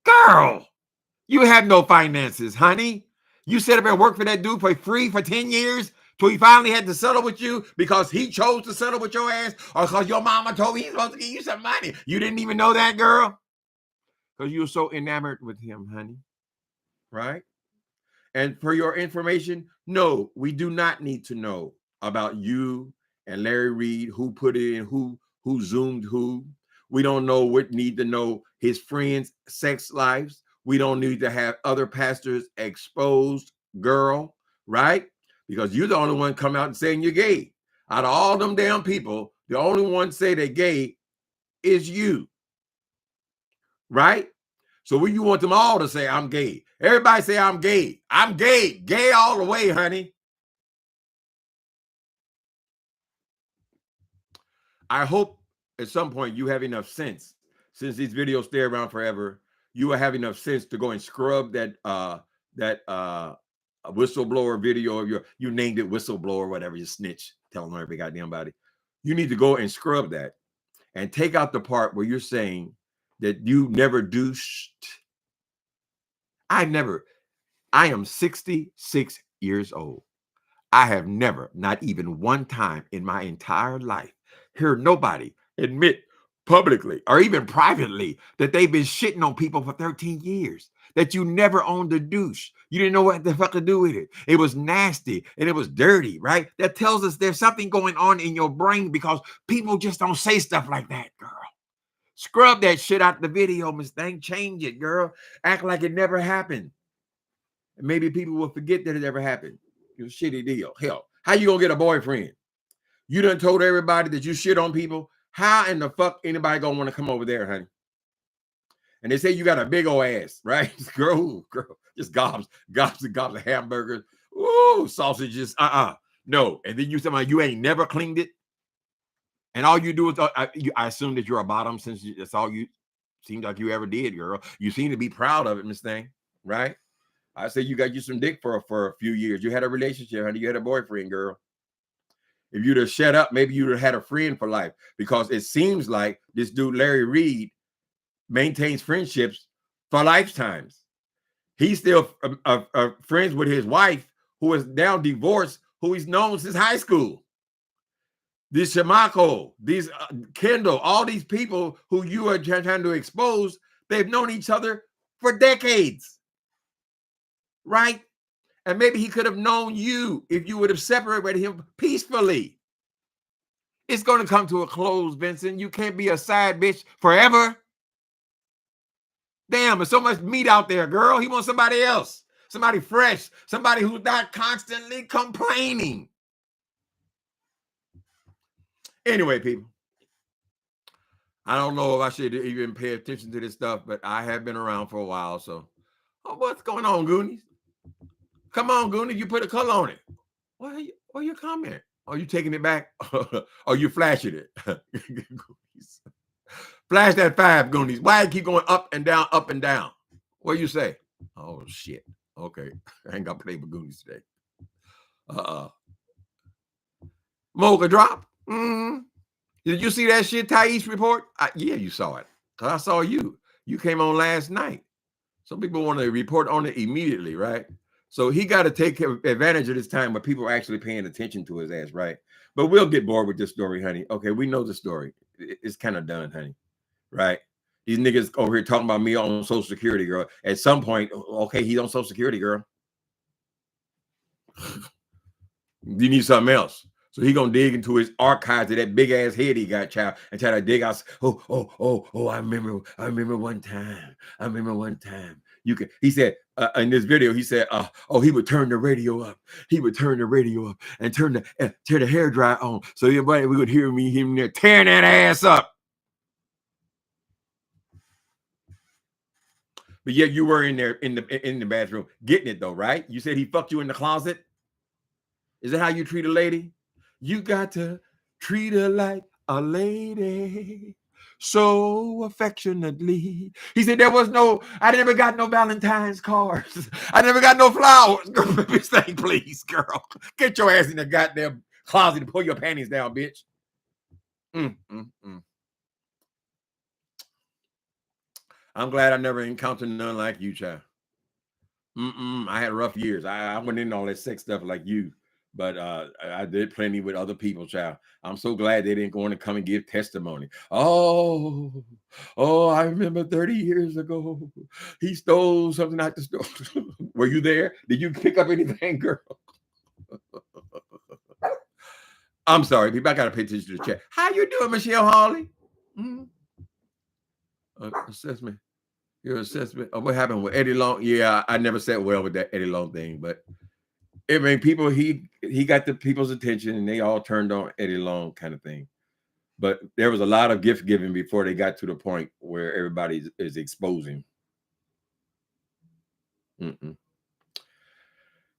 girl, you have no finances, honey. You set up and worked for that dude for free for 10 years till he finally had to settle with you because he chose to settle with your ass, or because your mama told me he's supposed to give you some money. You didn't even know that, girl? Because you were so enamored with him, honey. Right? And for your information, no, we do not need to know about you and Larry Reed, who put it in, who zoomed who. We don't know what need to know his friends' sex lives. We don't need to have other pastors exposed, girl, right? Because you're the only one come out and saying you're gay. Out of all them damn people, the only one say they're gay is you, right? So when you want them all to say I'm gay, everybody say I'm gay. I'm gay, gay all the way, honey. I hope at some point you have enough sense, since these videos stay around forever, you will have enough sense to go and scrub that whistleblower video of you named it whistleblower, whatever, you snitch, telling everybody goddamn about it. You need to go and scrub that and take out the part where you're saying that you never douched. I am 66 years old. I have never, not even one time in my entire life, heard nobody admit publicly or even privately that they've been shitting on people for 13 years, that you never owned a douche. You didn't know what the fuck to do with it. It was nasty and it was dirty, right? That tells us there's something going on in your brain, because people just don't say stuff like that, girl. Scrub that shit out the video, Miss Thing. Change it, girl. Act like it never happened. And maybe people will forget that it ever happened. It's a shitty deal. Hell, how you gonna get a boyfriend? You done told everybody that you shit on people. How in the fuck anybody gonna want to come over there, honey? And they say you got a big old ass, right? Girl, just gobs of hamburgers. Ooh, sausages. No. And then you say you ain't never cleaned it. And all you do is, I assume that you're a bottom, since that's all you seemed like you ever did, girl. You seem to be proud of it, Miss Thing, right? I say you got you some dick for a few years. You had a relationship, honey. You had a boyfriend, girl. If you'd have shut up, maybe you'd have had a friend for life, because it seems like this dude, Larry Reed, maintains friendships for lifetimes. He's still friends with his wife, who is now divorced, who he's known since high school. This Shamako, these Kendall, all these people who you are trying to expose, they've known each other for decades, right? And maybe he could have known you if you would have separated him peacefully. It's going to come to a close, Vincent. You can't be a side bitch forever. Damn, there's so much meat out there, girl. He wants somebody else, somebody fresh, somebody who's not constantly complaining. Anyway, people, I don't know if I should even pay attention to this stuff, but I have been around for a while. So, what's going on, Goonies? Come on, Goonies, you put a color on it. What are you comment? Are you taking it back? Or you flashing it? Flash that 5, Goonies. Why it keep going up and down, up and down? What you say? Oh shit. Okay. I ain't got to play with Goonies today. Mocha drop. Did you see that shit, Thais report? Yeah, you saw it. Cause I saw you. You came on last night. Some people want to report on it immediately, right? So he got to take advantage of this time where people are actually paying attention to his ass, right? But we'll get bored with this story, honey. Okay, we know the story. It's kind of done, honey. Right? These niggas over here talking about me on Social Security, girl. At some point, okay, he's on Social Security, girl. You need something else. So he gonna dig into his archives of that big ass head he got, child, and try to dig out. I remember one time. You can. He said in this video, he said, he would turn the radio up. He would turn the radio up and turn the hair dryer on, so everybody we would hear him there tearing that ass up. But yet you were in there in the bathroom getting it though, right? You said he fucked you in the closet. Is that how you treat a lady? You got to treat her like a lady, so affectionately. He said I never got no Valentine's cards. I never got no flowers. Bitch, thing, please, girl. Get your ass in the goddamn closet and pull your panties down, bitch. I'm glad I never encountered none like you, child. I had rough years. I went into all that sex stuff like you. But I did plenty with other people, child. I'm so glad they didn't go on to come and give testimony. Oh, I remember 30 years ago, he stole something out the store. Were you there? Did you pick up anything, girl? I'm sorry, people. I got to pay attention to the chat. How you doing, Michelle Hawley? Assessment. Your assessment. What happened with Eddie Long? Yeah, I never sat well with that Eddie Long thing, but I mean, people, he got the people's attention and they all turned on Eddie Long kind of thing. But there was a lot of gift giving before they got to the point where everybody is exposing.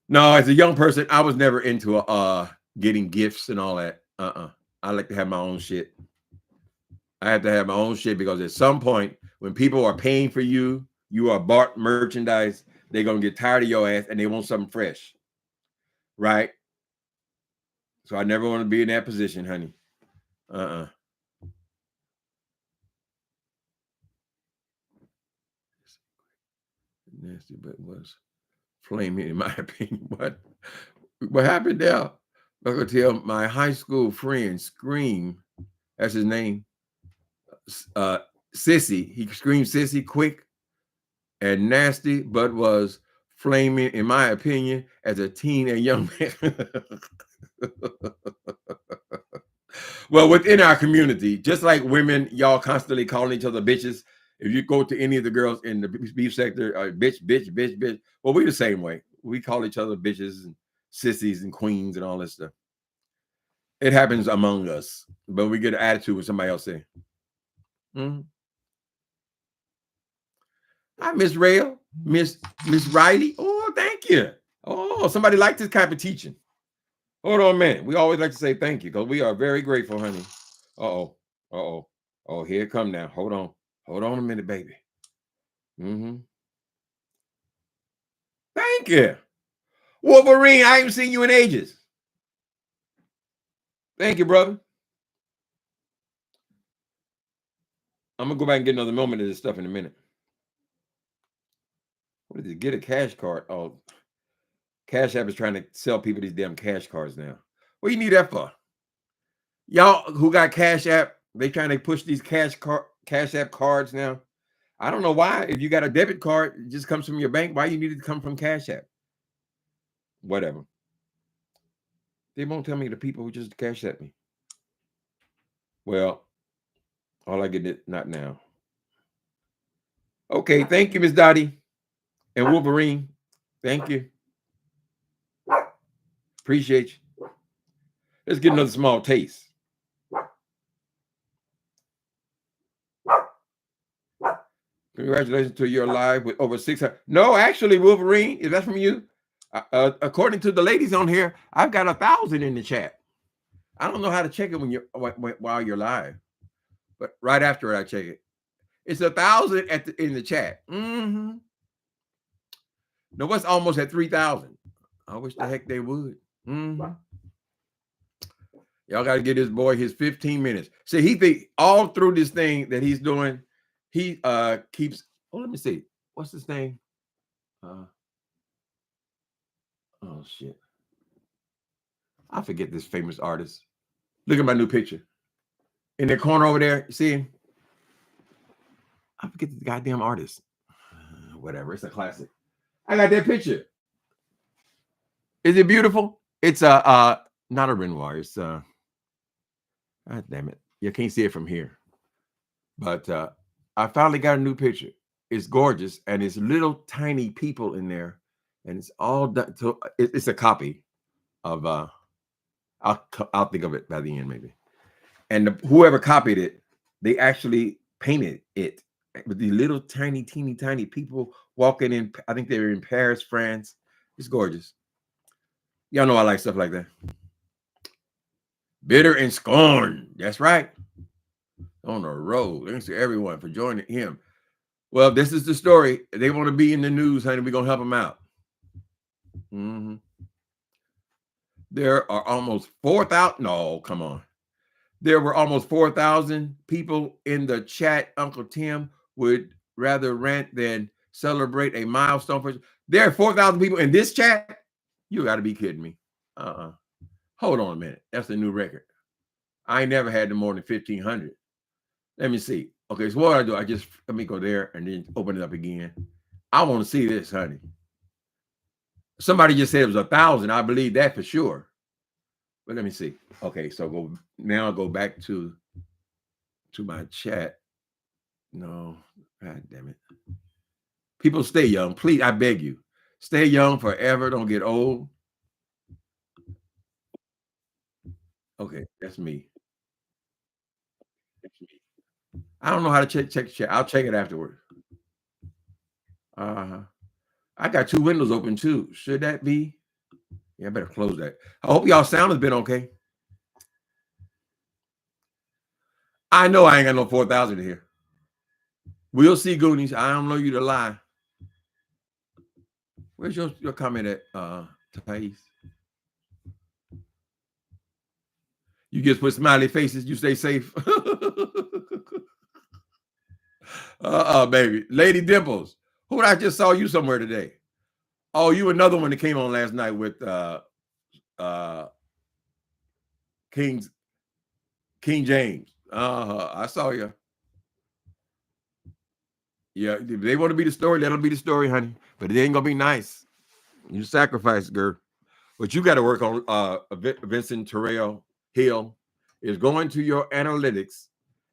No, as a young person, I was never into getting gifts and all that. I like to have my own shit. I have to have my own shit because at some point when people are paying for you, you are bought merchandise, they're going to get tired of your ass and they want something fresh. Right? So I never want to be in that position, honey. Nasty, but was flaming in my opinion. What happened there? I'm gonna tell my high school friend Scream. That's his name. Sissy. He screamed Sissy quick and nasty, but was flaming, in my opinion, as a teen and young man. Well, within our community, just like women, y'all constantly calling each other bitches. If you go to any of the girls in the beef sector, bitch. Well, we the same way. We call each other bitches and sissies and queens and all this stuff. It happens among us, but we get an attitude when somebody else say. Hi, Miss Rail, Miss Riley. Oh, thank you. Oh, somebody liked this type of teaching. Hold on a minute. We always like to say thank you because we are very grateful, honey. Oh, here it come now. Hold on a minute, baby. Thank you. Wolverine, I haven't seen you in ages. Thank you, brother. I'm going to go back and get another moment of this stuff in a minute. What is it? Get a cash card. Oh, Cash App is trying to sell people these damn cash cards now. What do you need that for? Y'all who got Cash App, they trying to push these Cash App cards now. I don't know why. If you got a debit card, it just comes from your bank. Why you need it to come from Cash App? Whatever. They won't tell me the people who just Cash App me. Well, all I get it, not now. Okay, thank you, Miss Dottie. And Wolverine, thank you. Appreciate you. Let's get another small taste. Congratulations to your live with over 600. No, actually, Wolverine, is that from you? According to the ladies on here, I've got 1,000 in the chat. I don't know how to check it while you're live, but right after I check it, it's 1,000 in the chat. No, what's almost at 3,000? I wish the heck they would. Y'all got to give this boy his 15 minutes. See, he think all through this thing that he's doing, he keeps. Oh, let me see. What's his name? Oh shit! I forget this famous artist. Look at my new picture in the corner over there. You see him? I forget the goddamn artist. Whatever. It's a classic. I got that picture. Is it beautiful? It's not a Renoir. It's God damn it. You can't see it from here. But I finally got a new picture. It's gorgeous, and it's little tiny people in there, and it's all done. So it's a copy of I'll think of it by the end maybe. And whoever copied it, they actually painted it with these little tiny, teeny, tiny people walking in. I think they were in Paris, France. It's gorgeous. Y'all know I like stuff like that. Bitter and Scorn. That's right. On the road. Thanks to everyone for joining him. Well, this is the story. They want to be in the news, honey. We're going to help them out. There are almost 4,000. No, come on. There were almost 4,000 people in the chat. Uncle Tim would rather rant than celebrate a milestone. There are 4,000 people in this chat. You got to be kidding me. Hold on a minute. That's the new record. I ain't never had more than 1,500. Let me see. Okay, so what do? Let me go there and then open it up again. I want to see this, honey. Somebody just said it was 1,000. I believe that for sure. But let me see. Okay, so go back to my chat. No, God damn it. People, stay young. Please, I beg you. Stay young forever. Don't get old. Okay, that's me. I don't know how to check the chat. I'll check it afterwards. I got 2 windows open too. Should that be? Yeah, I better close that. I hope y'all sound has been okay. I know I ain't got no 4,000 here. We'll see, Goonies. I don't know you to lie. Where's your comment at, Thais? You just put smiley faces. You stay safe. Baby. Lady Dimples. Who I just saw you somewhere today? Oh, you another one that came on last night with King James. I saw you. Yeah, if they want to be the story, let them be the story, honey. But it ain't gonna be nice. You sacrifice, girl. What you got to work on, Vincent Terrell Hill, is going to your analytics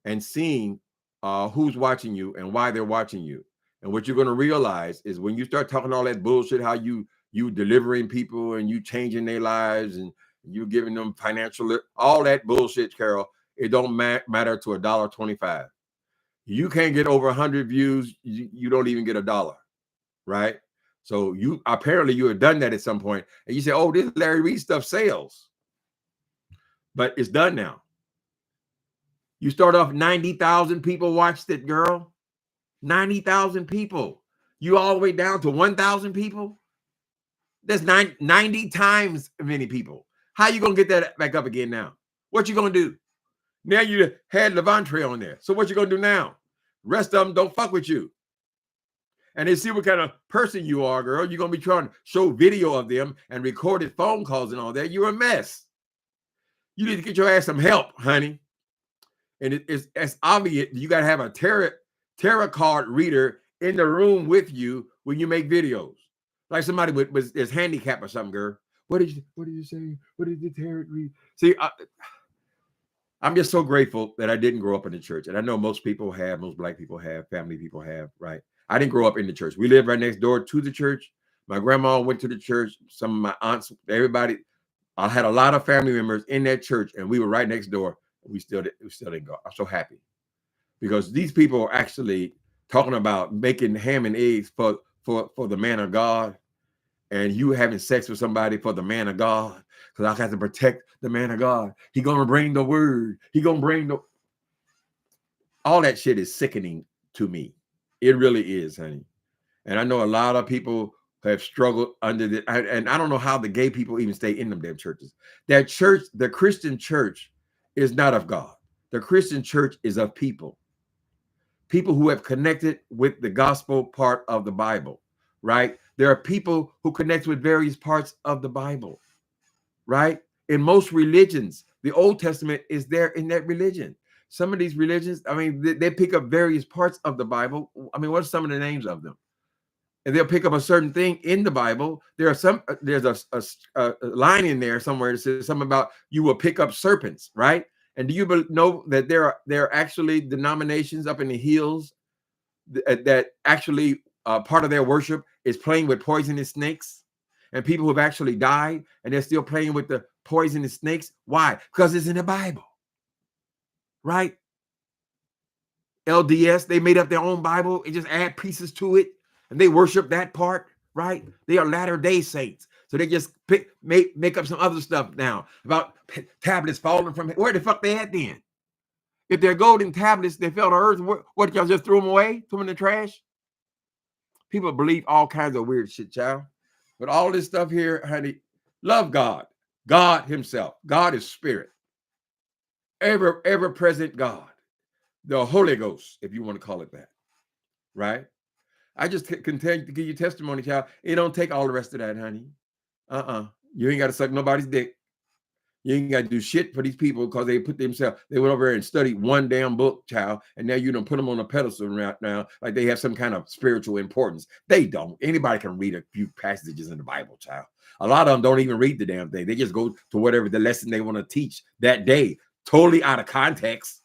and seeing who's watching you and why they're watching you. And what you're going to realize is when you start talking all that bullshit, how you delivering people and you changing their lives and you giving them financial, all that bullshit, Carol, it don't matter to $1.25. You can't get over 100 views. You don't even get $1, right? So you apparently you have done that at some point, and you say, "Oh, this Larry Reid stuff sells," but it's done now. You start off 90,000 people watched it, girl. 90,000 people. You all the way down to 1,000 people. That's 90 times many people. How you gonna get that back up again now? What you gonna do? Now you had LaVontraye on there. So what you gonna do now? Rest of them don't fuck with you. And they see what kind of person you are, girl. You're gonna be trying to show video of them and recorded phone calls and all that. You're a mess. You need to get your ass some help, honey. And it's obvious you gotta have a tarot card reader in the room with you when you make videos. Like somebody is handicapped or something, girl. What did you say? What did the tarot read? See, I'm just so grateful that I didn't grow up in the church. And I know most people have, most Black people have, family people have, right? I didn't grow up in the church. We lived right next door to the church. My grandma went to the church. Some of my aunts, everybody. I had a lot of family members in that church, and we were right next door. We still didn't go. I'm so happy because these people are actually talking about making ham and eggs for the man of God, and you having sex with somebody for the man of God. Because I got to protect the man of God. He gonna bring the word. He gonna bring the. All that shit is sickening to me. It really is, honey. And I know a lot of people have struggled under the, and I don't know how the gay people even stay in them damn churches. That church, the Christian church, is not of God. The Christian church is of people. People who have connected with the gospel part of the Bible, right? There are people who connect with various parts of the Bible, right? In most religions, the Old Testament is there in that religion. Some of these religions, I mean, they pick up various parts of the Bible. I mean, what are some of the names of them? And they'll pick up a certain thing in the Bible. There are some, there's a line in there somewhere that says something about you will pick up serpents, right? And do you know that there are actually denominations up in the hills that actually part of their worship is playing with poisonous snakes, and people who have actually died and they're still playing with the poisonous snakes? Why? Because it's in the Bible, right? LDS, they made up their own Bible and just add pieces to it, and they worship that part, right? They are Latter-day Saints. So they just make up some other stuff now about tablets falling from, where the fuck they at then? If they're golden tablets, they fell to earth, what, y'all just threw them away? Threw them in the trash? People believe all kinds of weird shit, child. But all this stuff here, honey, love God. God himself. God is spirit. Ever present God. The Holy Ghost, if you want to call it that, right? I just continue to give you testimony, child. It don't take all the rest of that, honey. You ain't got to suck nobody's dick. You ain't got to do shit for these people because they put themselves, they went over there and studied one damn book, child, and now you don't put them on a pedestal right now like they have some kind of spiritual importance. They don't. Anybody can read a few passages in the Bible, child. A lot of them don't even read the damn thing. They just go to whatever the lesson they want to teach that day, totally out of context.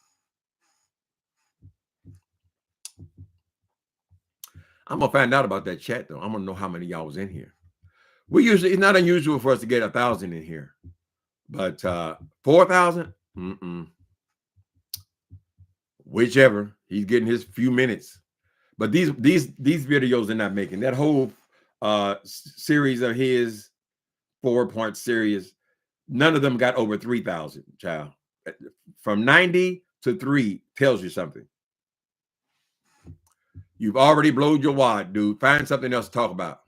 I'm gonna find out about that chat though. I'm gonna know how many y'all was in here. We usually, it's not unusual for us to get 1,000 in here, but 4,000, whichever. He's getting his few minutes. But these videos are not making that whole series of his 4-part series. None of them got over 3,000, child. From 90 to 3 tells you something. You've already blown your wad, dude. Find something else to talk about.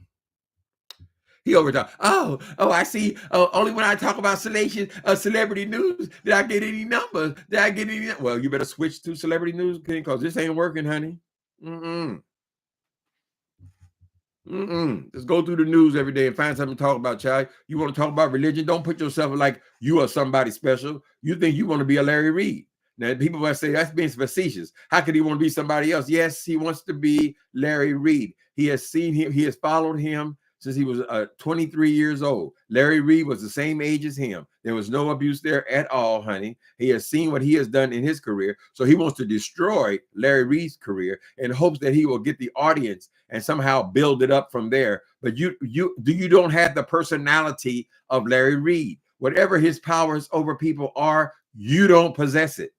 He overtalked. Oh, I see. Only when I talk about celebrity news did I get any numbers. Did I get any? Well, you better switch to celebrity news because this ain't working, honey. Just go through the news every day and find something to talk about, child. You want to talk about religion? Don't put yourself like you are somebody special. You think you want to be a Larry Reed. Now, people might say that's being facetious. How could he want to be somebody else? Yes, he wants to be Larry Reed. He has seen him. He has followed him since he was 23 years old. Larry Reed was the same age as him. There was no abuse there at all, honey. He has seen what he has done in his career. So he wants to destroy Larry Reed's career in hopes that he will get the audience and somehow build it up from there. But you don't have the personality of Larry Reed. Whatever his powers over people are, you don't possess it.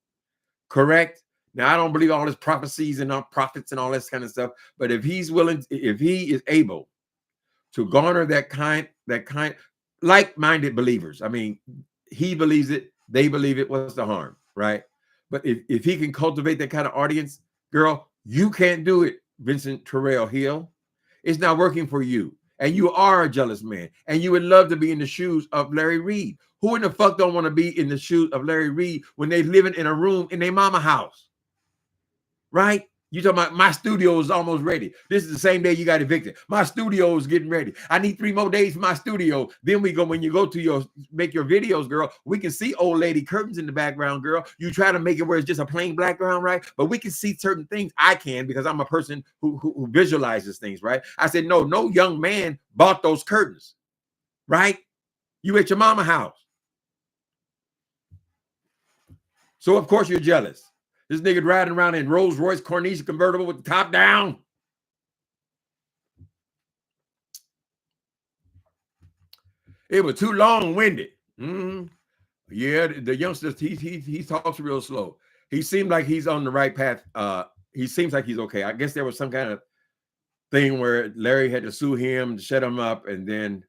Correct? Now, I don't believe all his prophecies and prophets and all this kind of stuff. But if he's willing, if he is able to garner that kind, like-minded believers. I mean, he believes it, they believe it. What's the harm, right? But if he can cultivate that kind of audience, girl, you can't do it, Vincent Terrell Hill. It's not working for you. And you are a jealous man. And you would love to be in the shoes of Larry Reed. Who in the fuck don't want to be in the shoes of Larry Reed when they're living in a room in their mama house? Right? You talking about my studio is almost ready. This is the same day you got evicted. My studio is getting ready. I need 3 more days for my studio. Then we go, when you go to make your videos, girl, we can see old lady curtains in the background, girl. You try to make it where it's just a plain background, right? But we can see certain things. I can, because I'm a person who visualizes things, right? I said, no young man bought those curtains, right? You at your mama house. So of course you're jealous. This nigga riding around in Rolls Royce Corniche convertible with the top down. It was too long-winded. Yeah, the youngsters, he talks real slow. He seemed like he's on the right path. He seems like he's okay. I guess there was some kind of thing where Larry had to sue him to shut him up, and then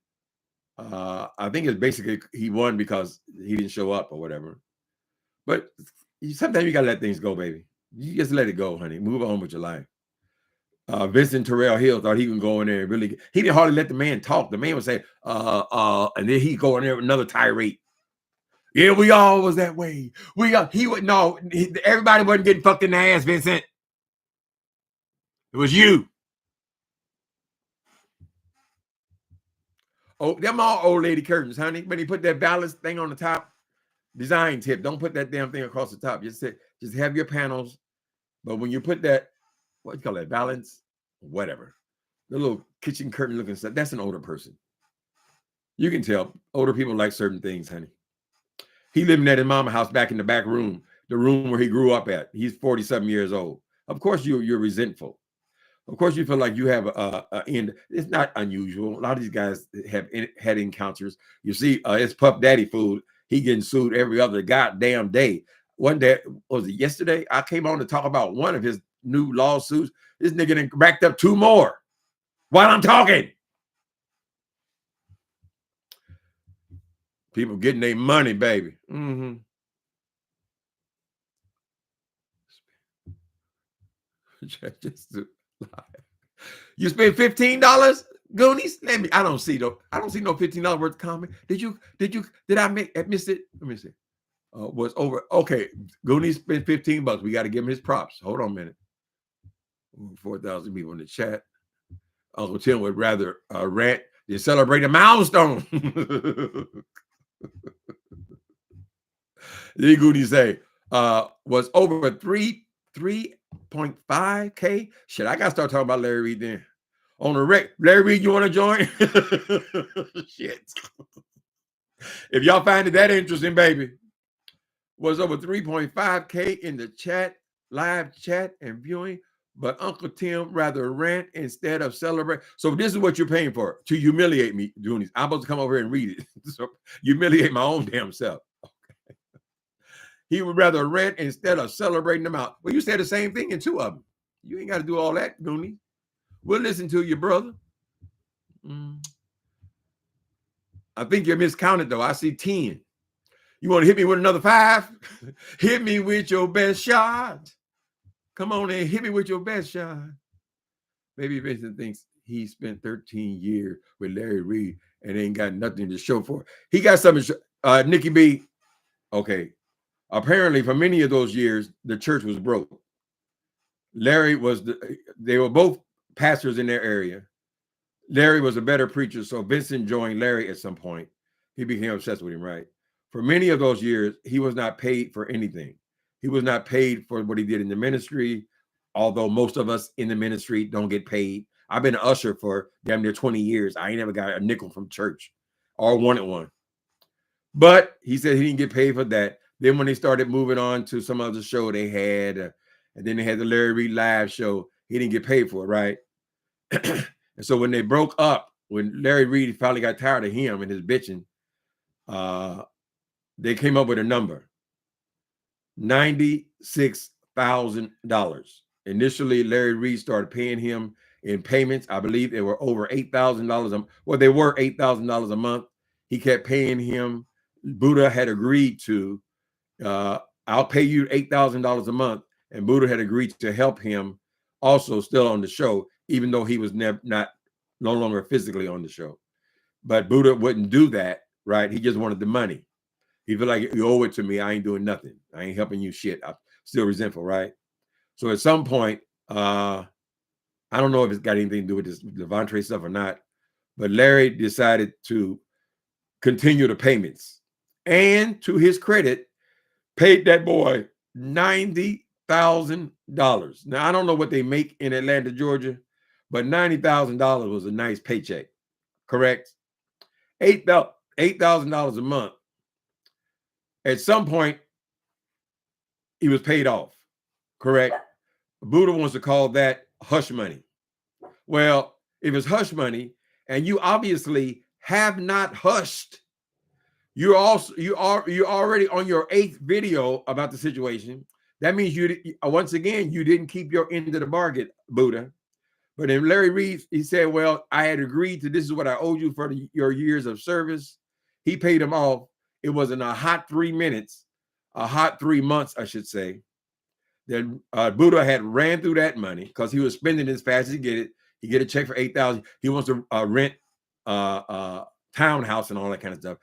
I think it's basically he won because he didn't show up or whatever. But sometimes you gotta let things go, baby. You just let it go, honey. Move on with your life. Vincent Terrell Hill thought he can go in there and really, he didn't hardly let the man talk. The man would say, and then he go in there with another tirade. Yeah, we all was that way. He would, no, everybody wasn't getting fucked in the ass, Vincent. It was you. Oh, them all old lady curtains, honey. When he put that balance thing on the top, design tip. Don't put that damn thing across the top. Just have your panels. But when you put that, what do you call that? Balance, whatever. The little kitchen curtain looking stuff. That's an older person. You can tell older people like certain things, honey. He living at his mama's house back in the back room, the room where he grew up at. He's 47 years old. Of course, you're resentful. Of course, you feel like you have a end. It's not unusual. A lot of these guys have had encounters. You see, it's Puff Daddy food. He getting sued every other goddamn day. One day, was it yesterday? I came on to talk about one of his new lawsuits. This nigga done backed up 2 more while I'm talking. People getting their money, baby. Mm-hmm. Just to lie. You spent $15, Goonies? I don't see no $15 worth of comment. Did I miss it? Let me see. Was over. Okay, Goonies spent $15. We got to give him his props. Hold on a minute. 4,000 people in the chat. Uncle Tim would rather rant than celebrate a milestone. The Goonies say was over 3.5K. Shit, I gotta start talking about Larry Reid then. On the rec, Larry Reid, you want to join? Shit. If y'all find it that interesting, baby, was over 3.5K in the chat, live chat and viewing. But Uncle Tim rather rant instead of celebrate. So this is what you're paying for, to humiliate me, Goonies. I'm supposed to come over here and read it. So humiliate my own damn self. Okay. He would rather rant instead of celebrating them out. Well, you said the same thing in 2 of them. You ain't got to do all that, Goonies. We'll listen to you, brother. I think you're miscounted, though. I see 10. You want to hit me with another 5? Hit me with your best shot. Come on and hit me with your best shot. Maybe Vincent thinks he spent 13 years with Larry Reid and ain't got nothing to show for it. He got something to show. Nikki B. Okay. Apparently, for many of those years, the church was broke. Larry was, they were both pastors in their area. Larry was a better preacher, so Vincent joined Larry at some point. He became obsessed with him, right? For many of those years, he was not paid for anything. He was not paid for what he did in the ministry, although most of us in the ministry don't get paid. I've been an usher for damn near 20 years. I ain't never got a nickel from church or wanted one. But he said he didn't get paid for that. Then when they started moving on to some other show they had, and then they had the Larry Reid live show, he didn't get paid for it, right? And so when they broke up, when Larry Reid finally got tired of him and his bitching, they came up with a number. $96,000. Initially, Larry Reid started paying him in payments. I believe they were over $8,000. Well, they were $8,000 a month. He kept paying him. Buddha had agreed to, I'll pay you $8,000 a month. And Buddha had agreed to help him also still on the show, even though he was no longer physically on the show. But Buddha wouldn't do that, right? He just wanted the money. He feel like you owe it to me. I ain't doing nothing. I ain't helping you shit. I'm still resentful, right? So at some point, I don't know if it's got anything to do with this LaVontraye stuff or not, but Larry decided to continue the payments. And to his credit, paid that boy $90,000. Now, I don't know what they make in Atlanta, Georgia, but $90,000 was a nice paycheck, correct? $8,000 a month. At some point, he was paid off, correct? Buddha wants to call that hush money. Well, if it's hush money, and you obviously have not hushed, you're already on your 8th video about the situation. That means you once again you didn't keep your end of the bargain, Buddha. But in Larry Reid, he said, "Well, I had agreed to this is what I owed you for your years of service." He paid him off. It was in a hot 3 minutes, a hot 3 months, I should say. Then Buddha had ran through that money because he was spending it as fast as he get it. He get a check for $8,000. He wants to rent townhouse and all that kind of stuff.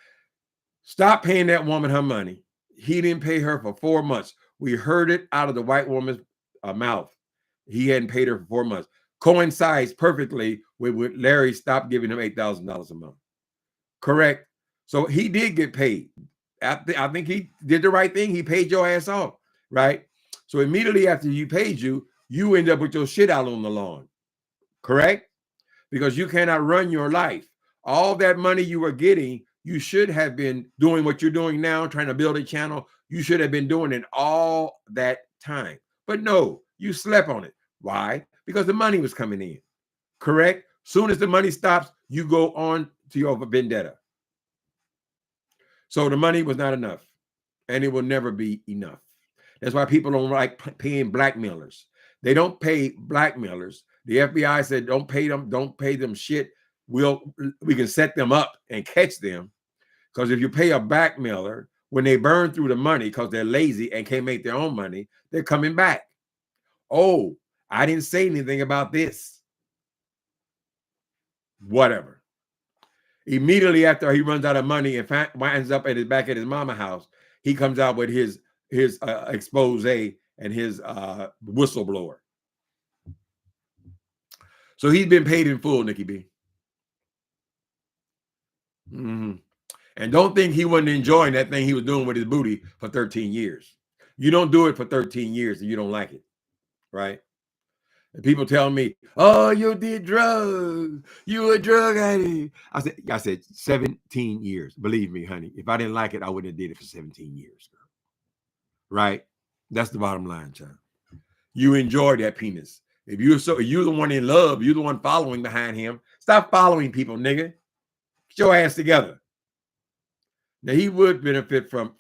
Stop paying that woman her money. He didn't pay her for 4 months. We heard it out of the white woman's mouth. He hadn't paid her for 4 months. Coincides perfectly with Larry stopped giving him $8,000 a month. Correct. So he did get paid. I think he did the right thing. He paid your ass off, right? So immediately after you paid you end up with your shit out on the lawn. Correct? Because you cannot run your life. All that money you were getting, you should have been doing what you're doing now, trying to build a channel. You should have been doing it all that time. But no, you slept on it. Why? Because the money was coming in. Correct? Soon as the money stops, you go on to your vendetta. So the money was not enough, and it will never be enough. That's why people don't like paying blackmailers. They don't pay blackmailers. The FBI said, don't pay them shit. We can set them up and catch them. Because if you pay a blackmailer, when they burn through the money because they're lazy and can't make their own money, they're coming back. Oh, I didn't say anything about this. Whatever. Immediately after he runs out of money and winds up back at his mama house, he comes out with his expose and his whistleblower. So he's been paid in full, Nikki B. And don't think he wasn't enjoying that thing he was doing with his booty for 13 years. You don't do it for 13 years and you don't like it, right? And people tell me, oh, you did drugs. You a drug addict. I said 17 years. Believe me, honey. If I didn't like it, I wouldn't have did it for 17 years. Girl. Right? That's the bottom line, child. You enjoy that penis. If you're the one in love, you're the one following behind him. Stop following people, nigga. Get your ass together. Now he would benefit from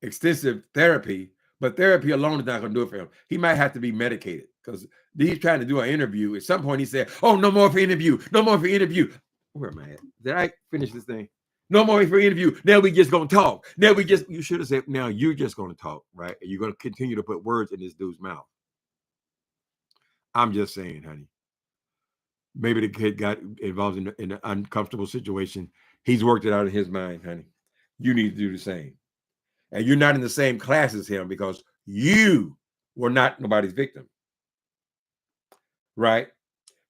extensive therapy. But therapy alone is not going to do it for him. He might have to be medicated because he's trying to do an interview. At some point, he said, oh, no more for interview. No more for interview. Where am I at? Did I finish this thing? No more for interview. Now we just going to talk. You should have said, now you're just going to talk, right? And you're going to continue to put words in this dude's mouth. I'm just saying, honey. Maybe the kid got involved in an uncomfortable situation. He's worked it out in his mind, honey. You need to do the same. And you're not in the same class as him because you were not nobody's victim. Right?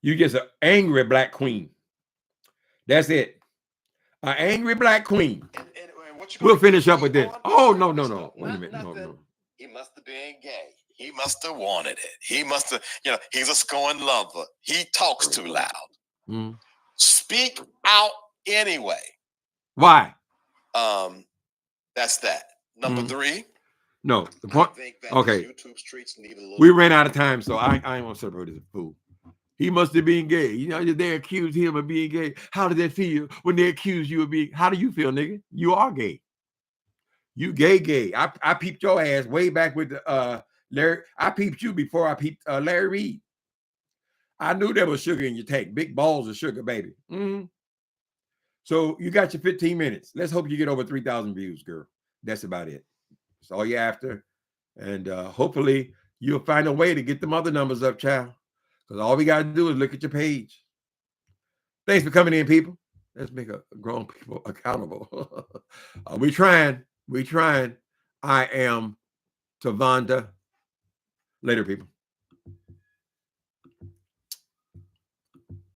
You just an angry black queen. That's it. An angry black queen. And we'll finish up with this. Oh, no. Wait a minute. No. He must have been gay. He must have wanted it. He must have, he's a scorned lover. He talks too loud. Speak out anyway. Why? That's that. Number 3. No, the point. Okay. YouTube streets need a little. We ran out of time, so I ain't gonna celebrate as a fool. He must have been gay. They accused him of being gay. How did that feel when they accused you of being? How do you feel, nigga? You are gay. You gay. I peeped your ass way back with the Larry. I peeped you before I peeped Larry Reed. I knew there was sugar in your tank. Big balls of sugar, baby. So you got your 15 minutes. Let's hope you get over 3,000 views, girl. That's about it. That's all you're after. And hopefully you'll find a way to get them other numbers up, child. Because all we got to do is look at your page. Thanks for coming in, people. Let's make a grown people accountable. We trying. I am Tavonda. Later, people.